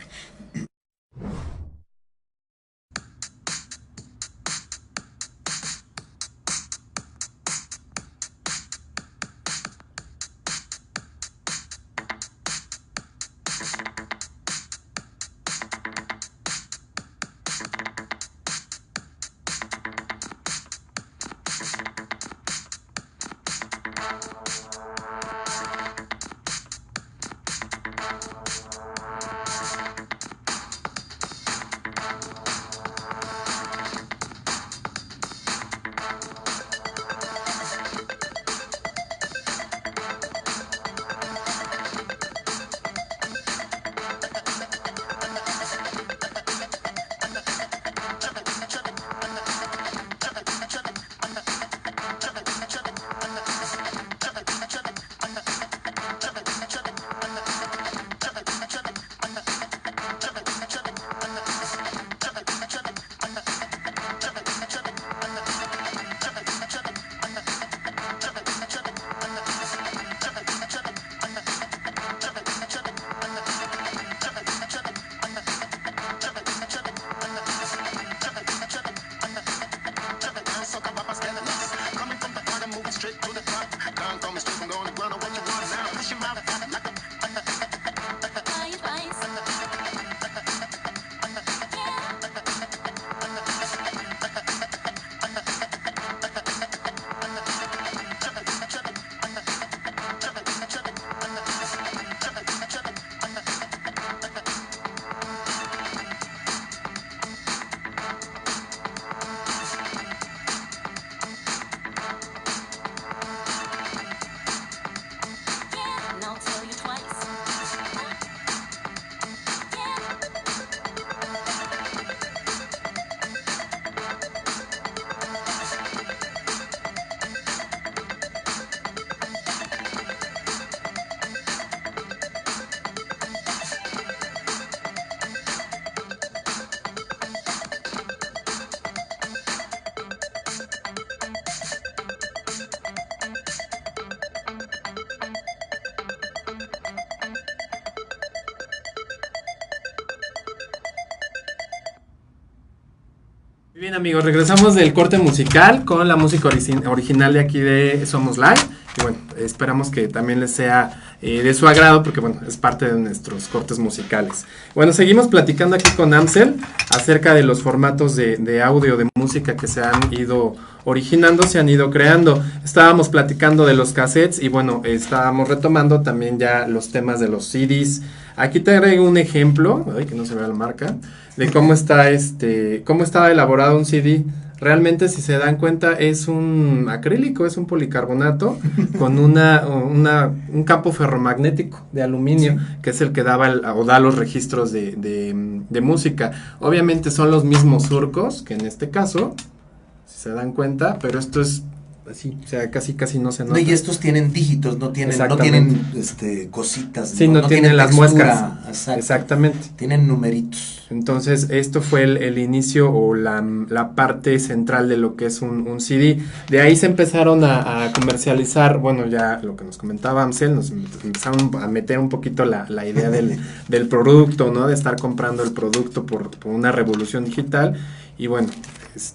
Bien amigos, regresamos del corte musical con la música original de aquí de Somos Live. Y bueno, esperamos que también les sea de su agrado porque bueno, es parte de nuestros cortes musicales. Bueno, seguimos platicando aquí con Amsel acerca de los formatos de audio, de música que se han ido originando, se han ido creando. Estábamos platicando de los cassettes y bueno, estábamos retomando también ya los temas de los CDs. Aquí te traigo un ejemplo, ay, que no se vea la marca, de cómo está cómo está elaborado un CD. Realmente, si se dan cuenta, es un acrílico, es un policarbonato con un campo ferromagnético de aluminio, que es el que da los registros de música. Obviamente son los mismos surcos, que en este caso, si se dan cuenta, pero esto es así, o sea, casi no se nota. No, y estos tienen dígitos, no tienen cositas. Sí, no tienen las muescas. Exactamente. Tienen numeritos. Entonces, esto fue el inicio o la parte central de lo que es un CD. De ahí se empezaron a comercializar, bueno, ya lo que nos comentaba Amsel, nos empezaron a meter un poquito la idea del producto, ¿no? De estar comprando el producto por una revolución digital. Y bueno,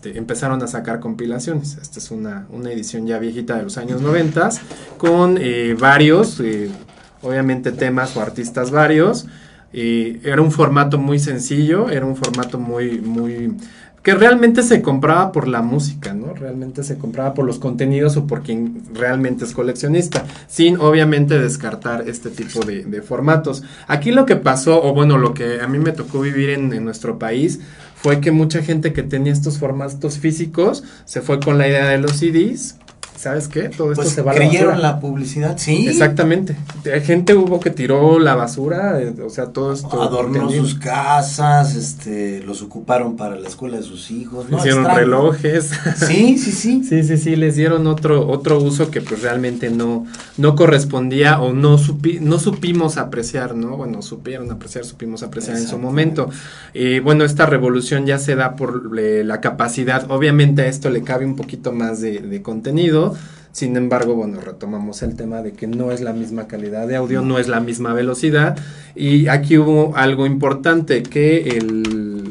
empezaron a sacar compilaciones. Esta es una edición ya viejita de los años 90 con varios, obviamente temas o artistas varios. Era un formato muy sencillo, era un formato muy que realmente se compraba por la música, ¿no? Realmente se compraba por los contenidos o por quien realmente es coleccionista, sin obviamente descartar este tipo de formatos. Aquí lo que pasó, o bueno, lo que a mí me tocó vivir en nuestro país, fue que mucha gente que tenía estos formatos físicos se fue con la idea de los CDs ¿sabes qué? Todo esto Pues se va a la creyeron basura. la publicidad, sí. Exactamente. Gente hubo que tiró la basura, o sea, todo esto. Adornó contenido. sus casas, los ocuparon para la escuela de sus hijos, ¿no? Hicieron Extraño. relojes. Sí, sí, sí. Sí, les dieron otro uso que pues realmente no correspondía o no supimos apreciar, ¿no? Bueno, supimos apreciar en su momento. Bueno, esta revolución ya se da por la capacidad, obviamente a esto le cabe un poquito más de contenido. Sin embargo, bueno, retomamos el tema de que no es la misma calidad de audio, no es la misma velocidad. Y aquí hubo algo importante, que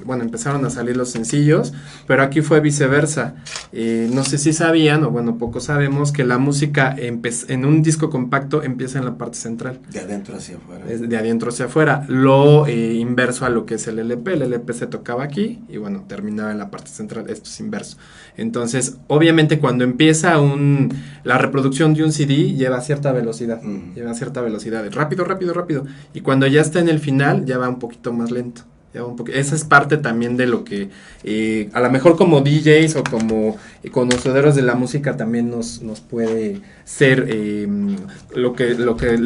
bueno, empezaron a salir los sencillos, pero aquí fue viceversa. No sé si sabían, o bueno, poco sabemos, que la música en un disco compacto empieza en la parte central. De adentro hacia afuera. De adentro hacia afuera. Lo inverso a lo que es el LP. El LP se tocaba aquí y bueno, terminaba en la parte central. Esto es inverso. Entonces, obviamente cuando empieza la reproducción de un CD lleva cierta velocidad. Lleva cierta velocidad. Rápido. Y cuando ya está en el final, ya va un poquito más lento. Esa es parte también de lo que a lo mejor como DJs o como conocedores de la música también nos puede ser el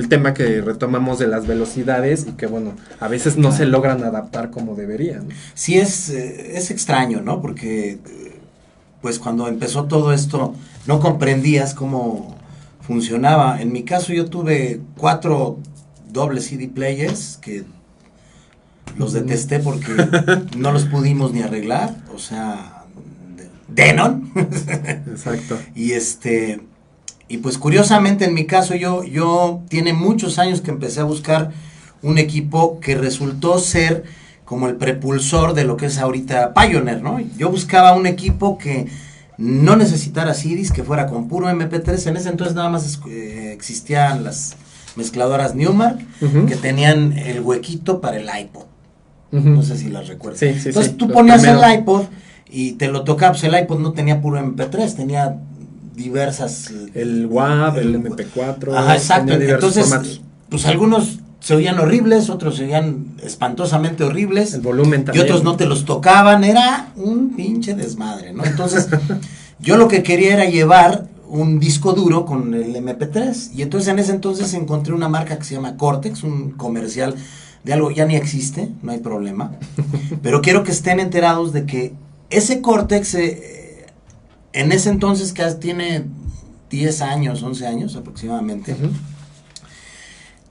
tema que retomamos de las velocidades y que bueno, a veces no se logran adaptar como deberían. Sí, es extraño, ¿no? Porque pues cuando empezó todo esto no comprendías cómo funcionaba. En mi caso yo tuve 4 doble CD players que los detesté porque no los pudimos ni arreglar, o sea, Denon. Exacto. Y pues curiosamente en mi caso yo tiene muchos años que empecé a buscar un equipo que resultó ser como el prepulsor de lo que es ahorita Pioneer, ¿no? Yo buscaba un equipo que no necesitara CDs, que fuera con puro MP3. En ese entonces nada más existían las mezcladoras Newmark, que tenían el huequito para el iPod. No sé si las recuerdas. Sí, entonces tú ponías el iPod y te lo tocaba. Pues el iPod no tenía puro MP3, tenía diversas. El WAV, el MP4. Ajá, exacto. Entonces, formatos. pues algunos se oían horribles, otros se oían espantosamente horribles. El volumen Y también. otros no te los tocaban. Era un pinche desmadre, ¿no? Entonces, yo lo que quería era llevar un disco duro con el MP3. Y entonces en ese entonces encontré una marca que se llama Cortex, un comercial de algo, ya ni existe, no hay problema, pero quiero que estén enterados de que ese Cortex, en ese entonces que tiene 10 años, 11 años aproximadamente,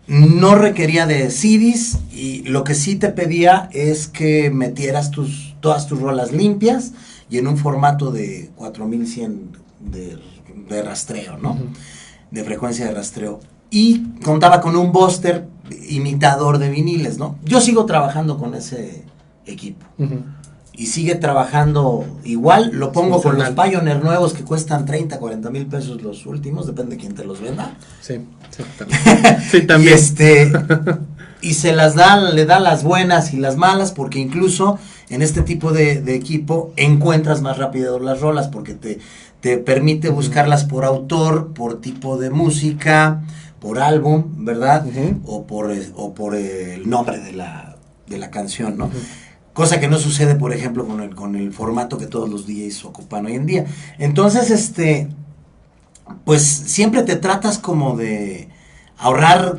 no requería de CDs, y lo que sí te pedía es que metieras todas tus rolas limpias y en un formato de 4100 de rastreo, ¿no? De frecuencia de rastreo. Y contaba con un Buster imitador de viniles, ¿no? Yo sigo trabajando con ese equipo. Y sigue trabajando igual. Lo pongo con los Pioneer nuevos que cuestan 30, 40 mil pesos los últimos, depende de quién te los venda. Sí, también. Sí, también. Y se le da las buenas y las malas, porque incluso en este tipo de equipo encuentras más rápido las rolas, porque te permite buscarlas por autor, por tipo de música, por álbum, ¿verdad? O por el nombre de la canción, ¿no? Cosa que no sucede, por ejemplo, con el formato que todos los DJs ocupan hoy en día. Entonces, pues siempre te tratas como de ahorrar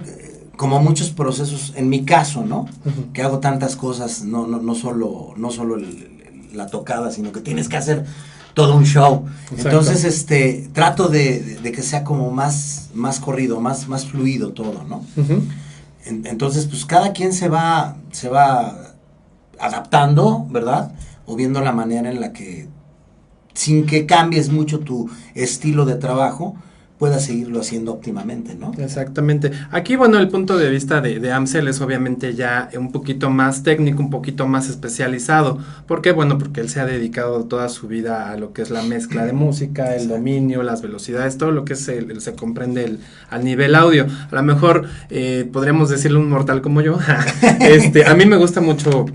como muchos procesos, en mi caso, ¿no? Que hago tantas cosas, no solo la tocada, sino que tienes que hacer todo un show. Exacto. Entonces, trato de que sea como más corrido, más fluido todo, ¿no? Entonces, pues cada quien se va adaptando, ¿verdad? O viendo la manera en la que, sin que cambies mucho tu estilo de trabajo, puedas seguirlo haciendo óptimamente, ¿no? Exactamente. Aquí, bueno, el punto de vista de Amsel es obviamente ya un poquito más técnico, un poquito más especializado. ¿Por qué? Bueno, porque él se ha dedicado toda su vida a lo que es la mezcla de música, el dominio, las velocidades, todo lo que se comprende al nivel audio. A lo mejor podríamos decirle un mortal como yo. A mí me gusta mucho,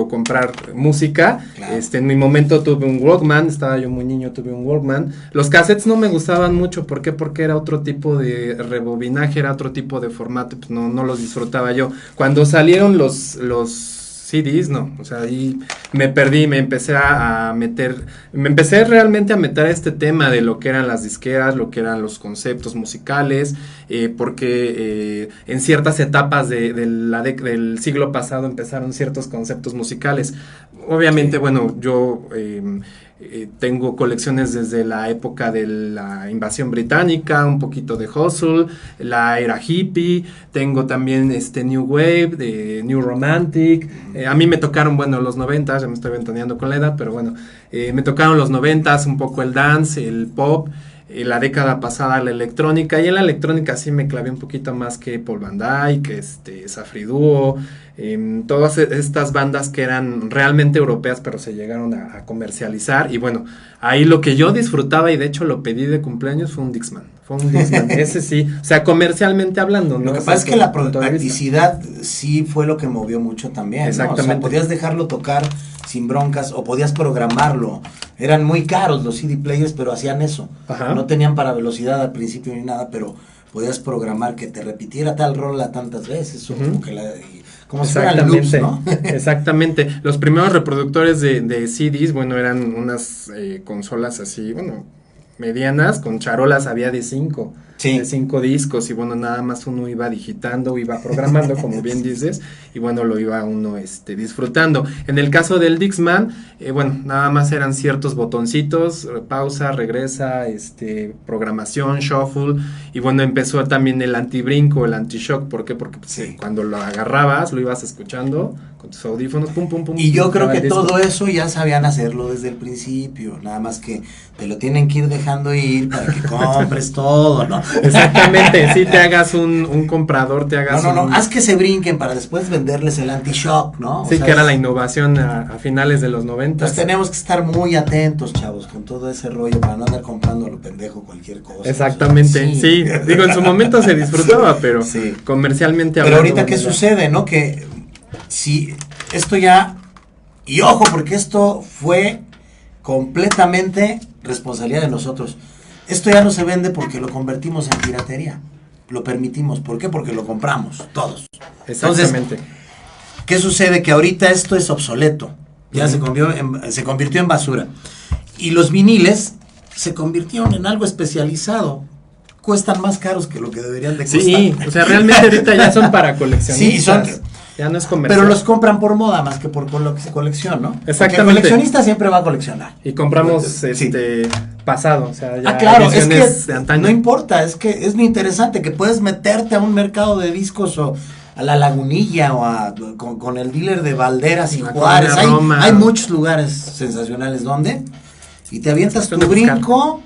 comprar música. Claro. En mi momento tuve un Walkman, estaba yo muy niño, tuve un Walkman. Los cassettes no me gustaban mucho. ¿Por qué? Porque era otro tipo de rebobinaje, era otro tipo de formato, pues no los disfrutaba yo. Cuando salieron los CDs, no, o sea, ahí me perdí, me empecé me empecé realmente a meter a este tema de lo que eran las disqueras, lo que eran los conceptos musicales, porque en ciertas etapas del siglo pasado empezaron ciertos conceptos musicales. Obviamente, bueno, yo tengo colecciones desde la época de la invasión británica, un poquito de hustle, la era hippie, tengo también New Wave, de New Romantic, a mí me tocaron, bueno, los 90s, ya me estoy ventaneando con la edad, pero bueno, me tocaron los 90s, un poco el dance, el pop, la década pasada la electrónica, y en la electrónica sí me clavé un poquito más que Paul Van Dyke, Safri Duo, todas estas bandas que eran realmente europeas pero se llegaron a comercializar, y bueno, ahí lo que yo disfrutaba y de hecho lo pedí de cumpleaños fue un Dixman, ese sí, o sea, comercialmente hablando, ¿no? Lo que pasa es que la practicidad sí fue lo que movió mucho también, exactamente, ¿no? O sea, podías dejarlo tocar sin broncas o podías programarlo. Eran muy caros los CD players, pero hacían eso. Ajá. No tenían para velocidad al principio ni nada, pero podías programar que te repitiera tal rola tantas veces, o como si fueran loops, ¿no? Exactamente. Los primeros reproductores de CDs, bueno, eran unas consolas así, bueno, medianas, con charolas había de 5. Sí. De 5 discos, y bueno, nada más uno iba digitando, iba programando, como bien dices, y bueno, lo iba uno disfrutando. En el caso del Dixman, bueno, nada más eran ciertos botoncitos, pausa, regresa, programación, shuffle, y bueno, empezó también el antibrinco, el anti-shock. ¿Por qué? Porque pues, sí, cuando lo agarrabas, lo ibas escuchando con tus audífonos, pum, pum, pum. Y yo creo que todo eso ya sabían hacerlo desde el principio, nada más que te lo tienen que ir dejando ir para que compres todo, ¿no? Exactamente, si te hagas un comprador, te hagas No, haz que se brinquen para después venderles el anti-shock, ¿no? Sí, que era la innovación a finales de los 90. Entonces tenemos que estar muy atentos, chavos, con todo ese rollo para no andar comprando a lo pendejo cualquier cosa. Exactamente, sí, digo, en su momento se disfrutaba, pero sí, comercialmente hablando. Pero ahorita, ¿qué sucede, no? Que si esto ya, y ojo, porque esto fue completamente responsabilidad de nosotros. Esto ya no se vende porque lo convertimos en piratería. Lo permitimos. ¿Por qué? Porque lo compramos, todos. Exactamente. Entonces, ¿qué sucede? Que ahorita esto es obsoleto. Ya se convirtió en basura. Y los viniles se convirtieron en algo especializado. Cuestan más caros que lo que deberían de costar. Sí, o sea, realmente ahorita ya son para coleccionistas. Sí, ya no es comercial. Pero los compran por moda más que por colección, ¿no? Exactamente. Porque el coleccionista siempre va a coleccionar. Y compramos pasado, o sea, ya claro, es que de antaño. No importa, es que es muy interesante que puedes meterte a un mercado de discos o a la Lagunilla o con el dealer de Valderas y Juárez. Hay muchos lugares sensacionales donde y te avientas tu brinco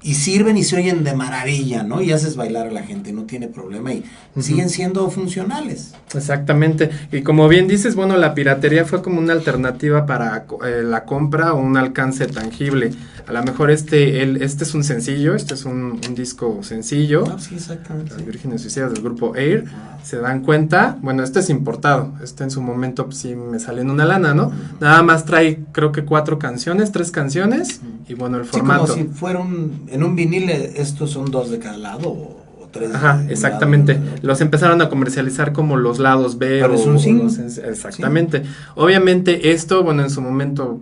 y sirven y se oyen de maravilla, ¿no? Y haces bailar a la gente, no tiene problema y siguen siendo funcionales. Exactamente, y como bien dices, bueno, la piratería fue como una alternativa para la compra o un alcance tangible. A lo mejor este es un sencillo, este es un disco sencillo. Sí, exactamente. Las Vírgenes Suicidas del grupo Air, se dan cuenta, bueno, este es importado, en su momento pues, sí me salió en una lana, ¿no? Nada más trae creo que 3 canciones, y bueno, el formato. Sí, como si fuera en un vinil, estos son 2 de cada lado o 3. Ajá, exactamente. Lado. Los empezaron a comercializar como los lados B. Pero es un single. Exactamente. Sí. Obviamente esto, bueno, en su momento,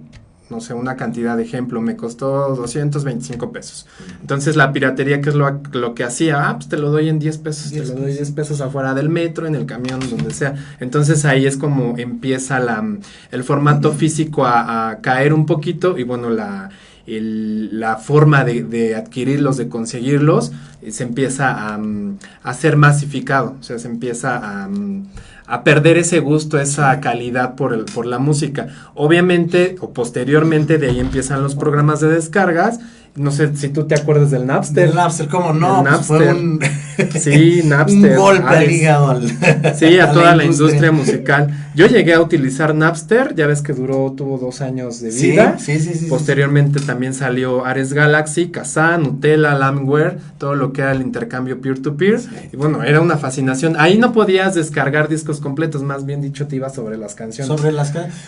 no sé, una cantidad de ejemplo, me costó 225 pesos. Entonces la piratería, ¿qué es lo que hacía? Pues te lo doy en 10 pesos, te lo doy 10 pesos afuera del metro, en el camión, donde sea. Entonces ahí es como empieza el formato físico a caer un poquito, y bueno, la forma de adquirirlos, de conseguirlos, se empieza a ser masificado, o sea, se empieza a perder ese gusto, esa calidad por la música. Obviamente, o posteriormente, de ahí empiezan los programas de descargas. No sé si tú te acuerdas del Napster. Del Napster, ¿cómo no? Napster. Fue un sí, Napster. Un golpe al hígado. Sí, a toda la industria musical. Yo llegué a utilizar Napster, ya ves que tuvo 2 años de vida. Sí. Posteriormente también salió Ares Galaxy, Kazaa, Nutella, Limeware, todo lo que era el intercambio peer-to-peer. Sí. Y bueno, era una fascinación. Ahí no podías descargar discos completos, más bien dicho, te ibas sobre las canciones.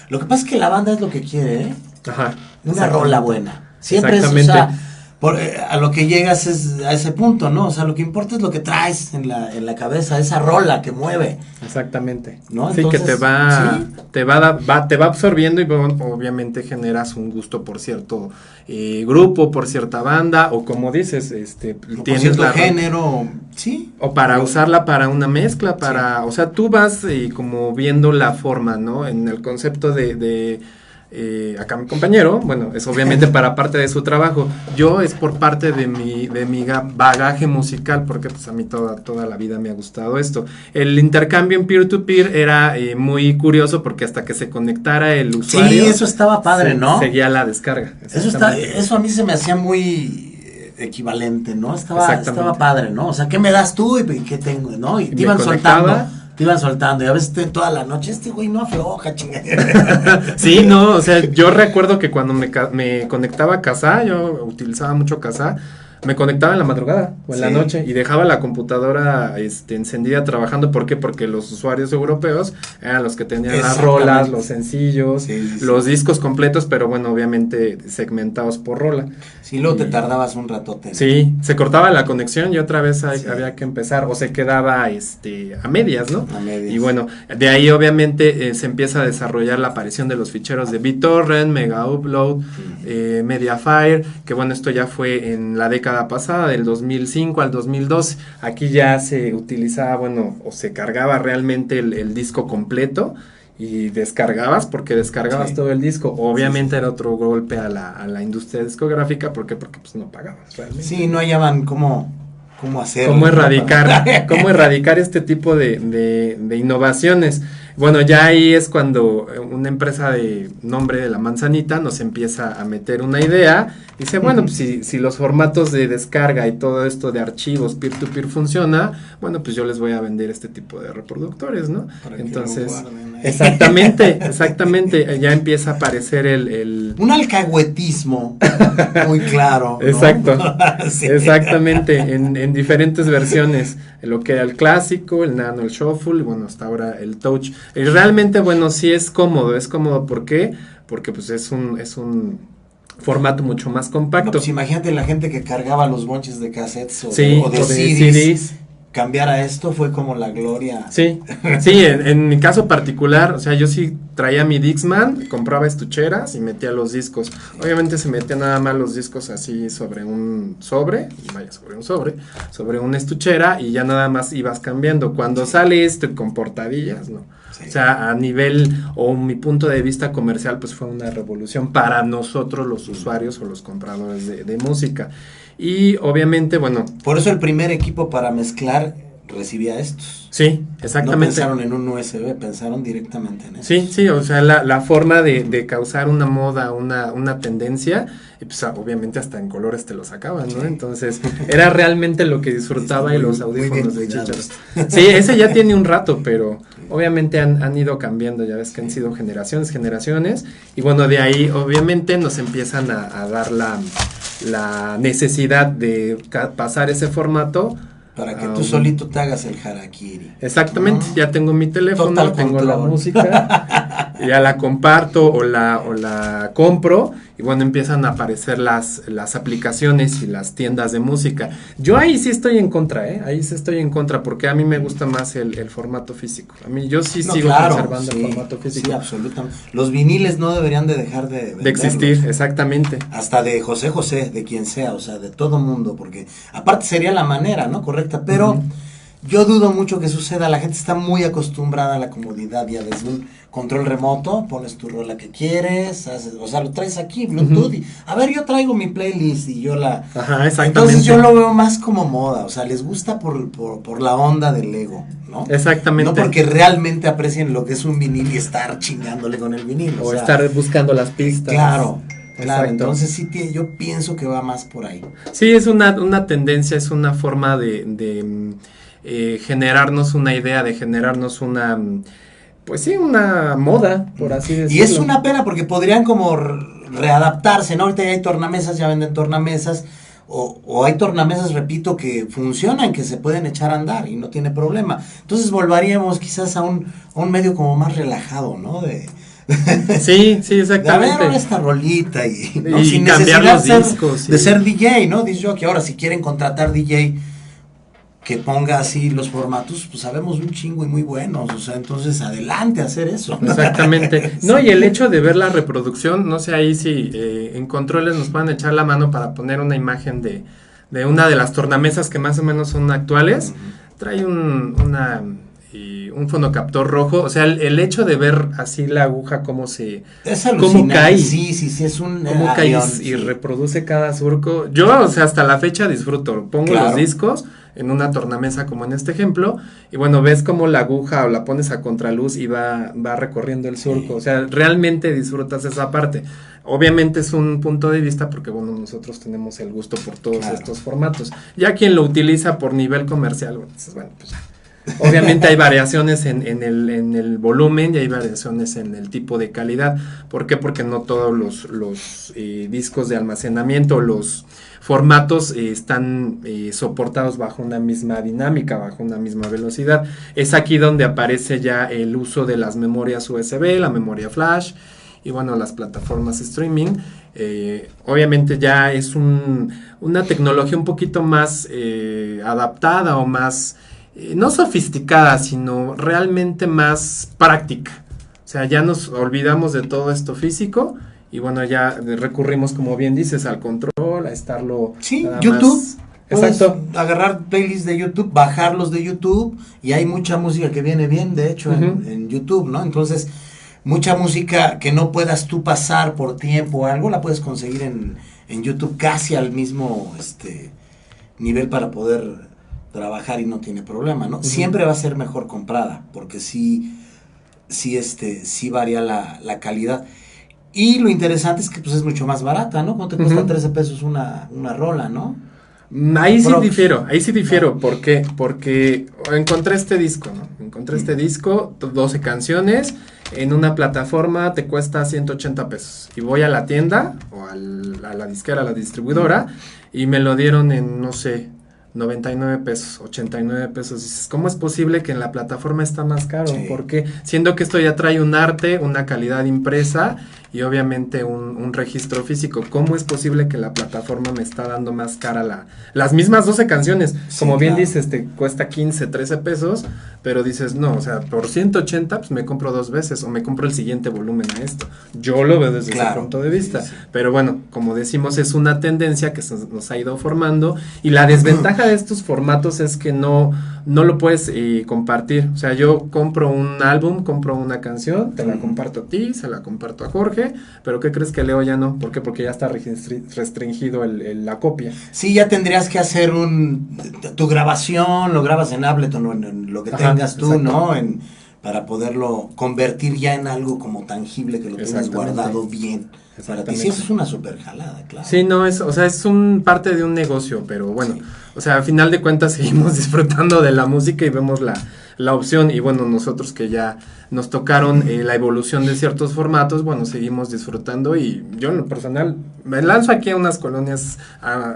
Lo que pasa es que la banda es lo que quiere, ¿eh? Ajá. Una rola buena. Siempre es, o sea, A lo que llegas es a ese punto, ¿no? O sea, lo que importa es lo que traes en la cabeza, esa rola que mueve. Exactamente. ¿No? Sí, Entonces, que ¿sí? te va absorbiendo y bueno, obviamente generas un gusto por cierto grupo, por cierta banda, o como dices, Por tienes cierto la género, sí. o para usarla para una mezcla, o sea, tú vas como viendo la forma, ¿no? En el concepto de acá mi compañero, bueno, es obviamente para parte de su trabajo. Yo es por parte de mi bagaje musical, porque pues a mí toda la vida me ha gustado esto. El intercambio en peer-to-peer era muy curioso porque hasta que se conectara el usuario. Sí, eso estaba padre, ¿no? Seguía la descarga. Eso a mí se me hacía muy equivalente, ¿no? Estaba padre, ¿no? O sea, ¿qué me das tú y qué tengo, no? Y te iban soltando, y a veces toda la noche, güey no afloja, chingada. Sí, no, o sea, yo recuerdo que cuando me conectaba a Kazaa, yo utilizaba mucho Kazaa, me conectaba en la madrugada o en la noche y dejaba la computadora encendida trabajando. ¿Por qué? Porque los usuarios europeos eran los que tenían las rolas, los sencillos, los discos completos, pero bueno, obviamente segmentados por rola. Sí, luego te tardabas un ratote. Sí, se cortaba la conexión y otra vez había que empezar, o se quedaba a medias, ¿no? A medias. Y bueno, de ahí obviamente se empieza a desarrollar la aparición de los ficheros de BitTorrent, Mega Upload, Mediafire, que bueno, esto ya fue en la década pasada, del 2005 al 2012. Aquí ya se utilizaba, bueno, o se cargaba realmente el disco completo y descargabas todo el disco. Obviamente era otro golpe a la industria discográfica. ¿Por qué? Porque pues no pagabas realmente. Sí, no hallaban cómo hacerlo. Cómo erradicar este tipo de innovaciones. Bueno, ya ahí es cuando una empresa de nombre de La Manzanita nos empieza a meter una idea. Dice, bueno, pues si los formatos de descarga y todo esto de archivos peer-to-peer funciona, bueno, pues yo les voy a vender este tipo de reproductores, ¿no? Entonces, exactamente, ya empieza a aparecer un alcahuetismo muy claro, ¿no? Exacto, sí. Exactamente, en diferentes versiones, lo que era el clásico, el nano, el shuffle, bueno, hasta ahora el touch. Y realmente, bueno, sí es cómodo, ¿por qué? Porque pues es un formato mucho más compacto. No, pues imagínate la gente que cargaba los bonches de cassettes o de CDs. Cambiar a esto fue como la gloria. Sí, en mi caso particular, o sea, yo sí traía mi Dixman, compraba estucheras y metía los discos. Obviamente se metían nada más los discos así sobre una estuchera y ya nada más ibas cambiando. Cuando sale con portadillas, ¿no? Sí. O sea, a nivel o mi punto de vista comercial, pues fue una revolución para nosotros los usuarios o los compradores de música. Y obviamente, bueno. Por eso el primer equipo para mezclar recibía estos. Sí, exactamente. No pensaron en un USB, pensaron directamente en eso. Sí, o sea, la forma de causar una moda, una tendencia, y pues obviamente hasta en colores te lo sacaban, ¿no? Entonces, era realmente lo que disfrutaba y los audífonos de Chicharos. Sí, ese ya tiene un rato, pero obviamente han ido cambiando, ya ves que han sido generaciones, y bueno, de ahí obviamente nos empiezan a dar la necesidad de pasar ese formato para que tú solito te hagas el harakiri. Exactamente, ya tengo mi teléfono, tengo la música, ya la comparto o la compro y bueno, empiezan a aparecer las aplicaciones y las tiendas de música. Yo ahí sí estoy en contra, porque a mí me gusta más el formato físico. A mí yo sí sigo conservando el formato físico. Sí, absolutamente. Los viniles no deberían de dejar de existir, exactamente. Hasta de José, de quien sea, o sea, de todo mundo, porque aparte sería la manera, ¿no? Correcta, pero yo dudo mucho que suceda. La gente está muy acostumbrada a la comodidad ya desde un control remoto, pones tu rola que quieres, o sea, lo traes aquí, Bluetooth, y a ver, yo traigo mi playlist y yo la... Ajá, exactamente. Entonces yo lo veo más como moda, o sea, les gusta por la onda del ego, ¿no? Exactamente. No porque realmente aprecien lo que es un vinil y estar chingándole con el vinil. O sea, estar buscando las pistas. Claro, entonces sí, yo pienso que va más por ahí. Sí, es una tendencia, es una forma de generarnos una idea, de generarnos una... Pues sí, una moda, por así decirlo. Y es una pena porque podrían como readaptarse, ¿no? Ahorita ya hay tornamesas, ya venden tornamesas, o hay tornamesas, repito, que funcionan, que se pueden echar a andar y no tiene problema. Entonces volveríamos quizás a un medio como más relajado, ¿no? Sí, sí, A ver, exactamente. ahora esta rolita y, ¿no? Y Sin cambiar necesidad los discos, de sí. ser DJ, ¿no? Dice yo que ahora si quieren contratar DJ que ponga así los formatos, pues sabemos un chingo y muy buenos, o sea, entonces adelante a hacer eso. Exactamente. No, y el hecho de ver la reproducción, no sé ahí si en controles nos pueden echar la mano para poner una imagen de una de las tornamesas que más o menos son actuales. Trae un fonocaptor rojo, o sea, el hecho de ver así la aguja cómo Es cómo alucinante. cae, Sí, sí, sí, es un cómo cae avión, y sí. reproduce cada surco. Yo, o sea, hasta la fecha disfruto. Pongo Claro. los discos en una tornamesa como en este ejemplo y bueno, ves como la aguja o la pones a contraluz y va recorriendo el surco. Sí. O sea, realmente disfrutas esa parte. Obviamente es un punto de vista porque bueno, nosotros tenemos el gusto por todos Claro. estos formatos. Ya quien lo utiliza por nivel comercial, bueno, pues ya. Obviamente hay variaciones en el volumen y hay variaciones en el tipo de calidad. ¿Por qué? Porque no todos los discos de almacenamiento, los formatos están soportados bajo una misma dinámica, bajo una misma velocidad. Es aquí donde aparece ya el uso de las memorias USB, la memoria flash y bueno, las plataformas streaming. Obviamente ya es una tecnología un poquito más adaptada o más no sofisticada, sino realmente más práctica. O sea, ya nos olvidamos de todo esto físico y bueno, ya recurrimos, como bien dices, al control, a estarlo Sí, nada YouTube. más. Puedes Exacto. agarrar playlists de YouTube, bajarlos de YouTube y hay mucha música que viene bien, de hecho, en YouTube, ¿no? Entonces, mucha música que no puedas tú pasar por tiempo o algo, la puedes conseguir en YouTube casi al mismo nivel para poder trabajar y no tiene problema, ¿no? Siempre va a ser mejor comprada, porque sí varía la calidad. Y lo interesante es que pues es mucho más barata, ¿no? ¿Cuánto te cuesta 13 pesos una rola, no? Ahí sí Prox. difiero. No. ¿Por qué? Porque encontré este disco, ¿no? Encontré este disco, 12 canciones, en una plataforma te cuesta 180 pesos. Y voy a la tienda, o a la disquera, a la distribuidora, y me lo dieron en, no sé, 99 pesos, 89 pesos. Dices, ¿cómo es posible que en la plataforma está más caro? Sí. Porque siendo que esto ya trae un arte, una calidad impresa y obviamente un registro físico, ¿cómo es posible que la plataforma me está dando más cara las mismas 12 canciones? Sí, Como bien claro. dices, te cuesta 15, 13 pesos, pero dices, no, o sea, por 180 pues me compro 2 veces o me compro el siguiente volumen a esto. Yo lo veo desde ese punto de vista. Sí, sí. Pero bueno, como decimos, es una tendencia que nos ha ido formando y la desventaja de estos formatos es que no lo puedes compartir. O sea, yo compro un álbum, compro una canción, te la comparto a ti, se la comparto a Jorge, pero ¿qué crees que Leo ya no? ¿Por qué? Porque ya está restringido la copia. Sí, ya tendrías que hacer tu grabación, lo grabas en Ableton o en lo que tengas tú, exacto. ¿no? Para poderlo convertir ya en algo como tangible que lo tengas guardado bien. Para ti sí, eso es una super jalada, claro. Sí, no, o sea, es parte de un negocio, pero bueno, sí. O sea, al final de cuentas seguimos disfrutando de la música y vemos la opción y bueno, nosotros que ya nos tocaron la evolución de ciertos formatos, bueno, seguimos disfrutando y yo en lo personal me lanzo aquí a unas colonias,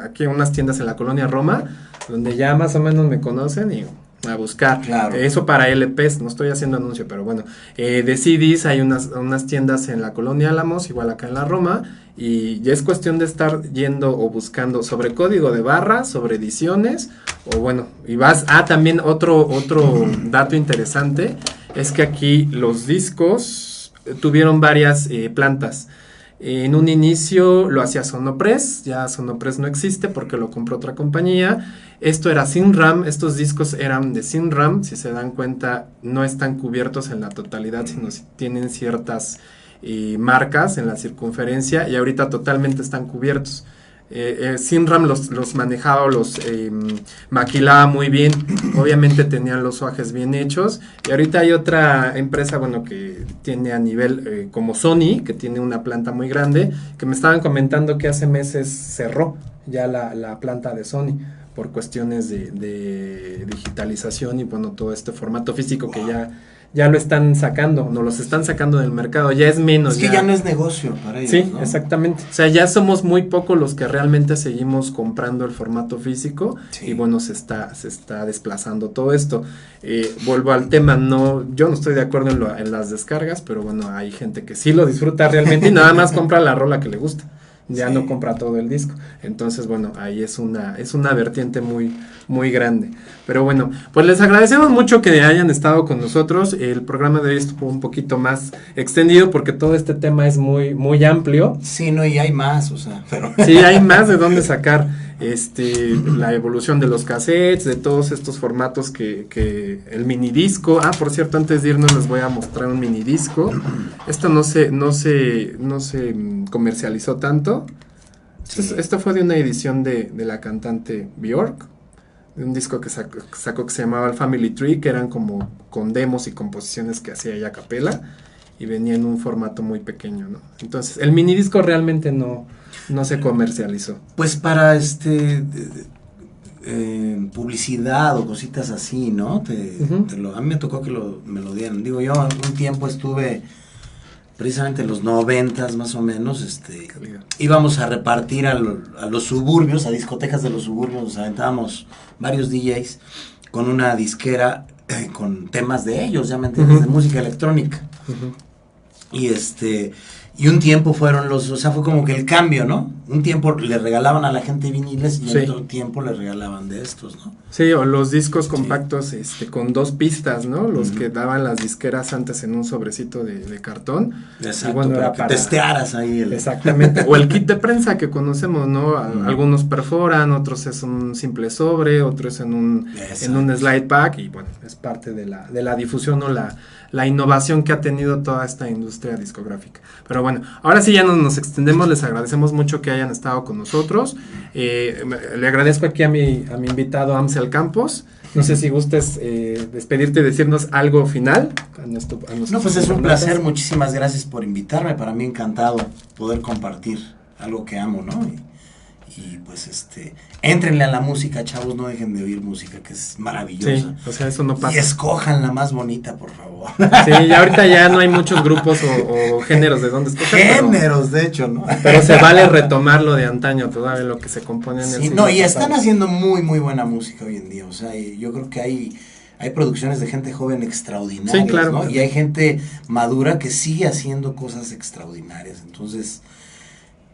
aquí a unas tiendas en la colonia Roma, donde ya más o menos me conocen y a buscar. Claro. Eso para LPs, no estoy haciendo anuncio, pero bueno, de CDs hay unas tiendas en la colonia Álamos, igual acá en la Roma, y ya es cuestión de estar yendo o buscando sobre código de barra, sobre ediciones, o bueno, y vas, también otro dato interesante, es que aquí los discos tuvieron varias plantas. En un inicio lo hacía Sonopress, ya Sonopress no existe porque lo compró otra compañía. Esto era Sinram, estos discos eran de Sinram, si se dan cuenta no están cubiertos en la totalidad, sino tienen ciertas marcas en la circunferencia y ahorita totalmente están cubiertos. Sinram los manejaba, los maquilaba muy bien, obviamente tenían los suajes bien hechos y ahorita hay otra empresa, bueno, que tiene a nivel como Sony, que tiene una planta muy grande, que me estaban comentando que hace meses cerró ya la planta de Sony por cuestiones de digitalización y bueno, todo este formato físico que ya lo están sacando, no los están sacando del mercado, ya es menos. Es que ya no es negocio para ellos, sí, ¿no? exactamente. O sea, ya somos muy pocos los que realmente seguimos comprando el formato físico, Sí. y bueno, se está desplazando todo esto. Vuelvo al tema, yo no estoy de acuerdo en las descargas, pero bueno, hay gente que sí lo disfruta realmente y nada más compra la rola que le gusta. Ya Sí. no compra todo el disco. Entonces, bueno, ahí es una vertiente muy, muy grande. Pero bueno, pues les agradecemos mucho que hayan estado con nosotros. El programa de hoy estuvo un poquito más extendido porque todo este tema es muy, muy amplio. Sí, no, y hay más, o sea, pero... Sí, hay más de dónde sacar la evolución de los cassettes, de todos estos formatos que el minidisco. Por cierto, antes de irnos les voy a mostrar un minidisco. Esto no se comercializó tanto. Sí. Esto fue de una edición de la cantante Björk, de un disco que sacó que se llamaba el Family Tree, que eran como con demos y composiciones que hacía ella a capela, y venía en un formato muy pequeño, ¿no? Entonces, el minidisco realmente no se comercializó. Pues para publicidad o cositas así, ¿no? A mí me tocó que me lo dieran. Digo, yo un tiempo estuve, precisamente en los 90s más o menos, íbamos a repartir a los suburbios, a discotecas de los suburbios, nos aventábamos varios DJs con una disquera con temas de ellos, ya me entiendes, de música electrónica. Y un tiempo fue como que el cambio, ¿no? Un tiempo le regalaban a la gente viniles y otro tiempo le regalaban de estos, ¿no? Sí, o los discos compactos con 2 pistas, ¿no? Los que daban las disqueras antes en un sobrecito de cartón. Exacto, y bueno, para que testearas ahí. Exactamente, o el kit de prensa que conocemos, ¿no? Algunos perforan, otros es un simple sobre, otros en un slide pack, y bueno, es parte de la difusión o la innovación que ha tenido toda esta industria discográfica. Pero bueno, ahora sí ya nos extendemos, les agradecemos mucho que hayan estado con nosotros. Le agradezco aquí a mi invitado Amsel Campos. No sé si gustes despedirte y decirnos algo final. No, pues es un placer, muchísimas gracias por invitarme, para mí encantado poder compartir algo que amo, ¿no? Y pues éntrenle a la música, chavos, no dejen de oír música, que es maravillosa. Sí, o sea, eso no pasa. Y escojan la más bonita, por favor. Sí, y ahorita ya no hay muchos grupos o géneros de dónde escoger. De hecho, ¿no? Pero se vale retomar lo de antaño, todavía lo que se compone en el siglo y pasado. están haciendo muy, muy buena música hoy en día, o sea, yo creo que hay producciones de gente joven extraordinarias, sí, claro, ¿no? Y hay gente madura que sigue haciendo cosas extraordinarias, entonces,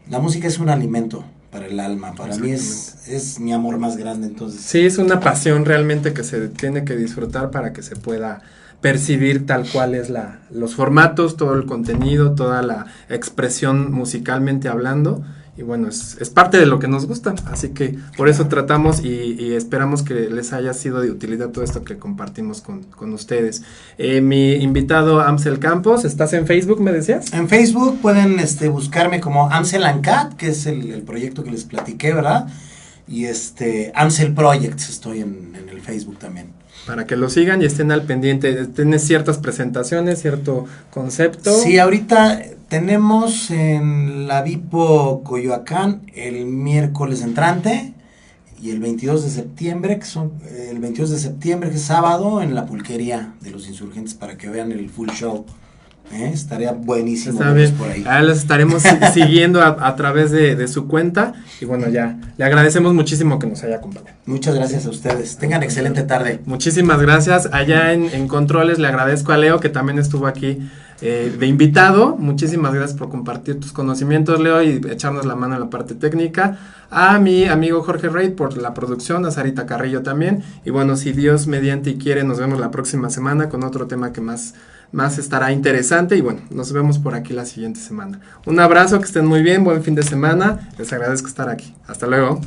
la música es un alimento para el alma, para mí es mi amor más grande, entonces. Sí, es una pasión realmente que se tiene que disfrutar para que se pueda percibir tal cual es los formatos, todo el contenido, toda la expresión musicalmente hablando, y bueno, es parte de lo que nos gusta, así que por eso tratamos y esperamos que les haya sido de utilidad todo esto que compartimos con ustedes. Mi invitado Amsel Campos, ¿estás en Facebook, me decías? En Facebook pueden buscarme como Amsel and Cat, que es el proyecto que les platiqué, ¿verdad? Y Amsel Projects, estoy en el Facebook también. Para que lo sigan y estén al pendiente. ¿Tienes ciertas presentaciones, cierto concepto? Sí, ahorita tenemos en la Vipo Coyoacán el miércoles entrante y el 22 de septiembre, que es sábado, en la Pulquería de los Insurgentes, para que vean el full show. Estaría buenísimo. Está bien. Por ahí. Ahora los estaremos siguiendo a través de su cuenta. Y bueno, ya le agradecemos muchísimo que nos haya acompañado. Muchas gracias a ustedes. Tengan excelente tarde. Muchísimas gracias. Allá en Controles le agradezco a Leo, que también estuvo aquí de invitado. Muchísimas gracias por compartir tus conocimientos, Leo, y echarnos la mano en la parte técnica. A mi amigo Jorge Rey por la producción, a Sarita Carrillo también. Y bueno, si Dios mediante y quiere, nos vemos la próxima semana con otro tema que más estará interesante, y bueno, nos vemos por aquí la siguiente semana. Un abrazo, que estén muy bien, buen fin de semana, les agradezco estar aquí. Hasta luego.